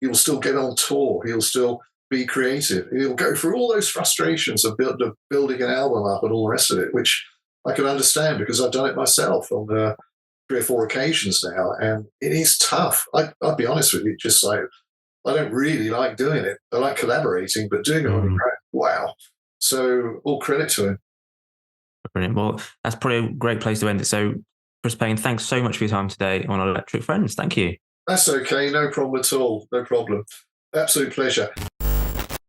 He'll still get on tour. He'll still be creative. He'll go through all those frustrations of building an album up and all the rest of it, which I can understand because I've done it myself on 3 or 4 occasions now, and it is tough. I'll be honest with you, just like, I don't really like doing it. I like collaborating, but doing it on the ground, wow. So all credit to him. Brilliant. Well, that's probably a great place to end it. So, Chris Payne, thanks so much for your time today on Electric Friends. Thank you. That's okay. No problem at all. No problem. Absolute pleasure.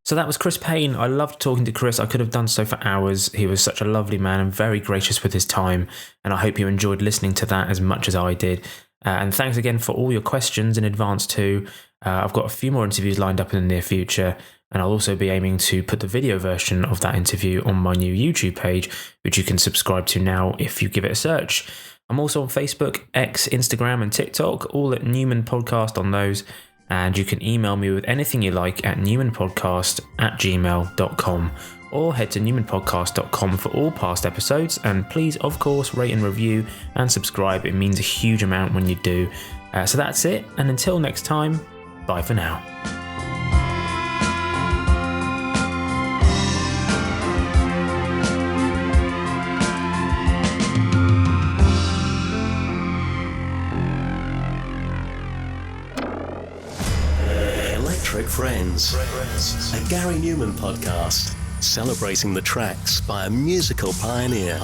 So that was Chris Payne. I loved talking to Chris. I could have done so for hours. He was such a lovely man and very gracious with his time. And I hope you enjoyed listening to that as much as I did. And thanks again for all your questions in advance too. I've got a few more interviews lined up in the near future, and I'll also be aiming to put the video version of that interview on my new YouTube page, which you can subscribe to now if you give it a search. I'm also on Facebook, X, Instagram and TikTok, all at Numan Podcast on those, and you can email me with anything you like at newmanpodcast@gmail.com, or head to newmanpodcast.com for all past episodes, and please, of course, rate and review and subscribe. It means a huge amount when you do. So that's it, and until next time, bye for now. Electric Friends, a Gary Numan podcast, celebrating the tracks by a musical pioneer.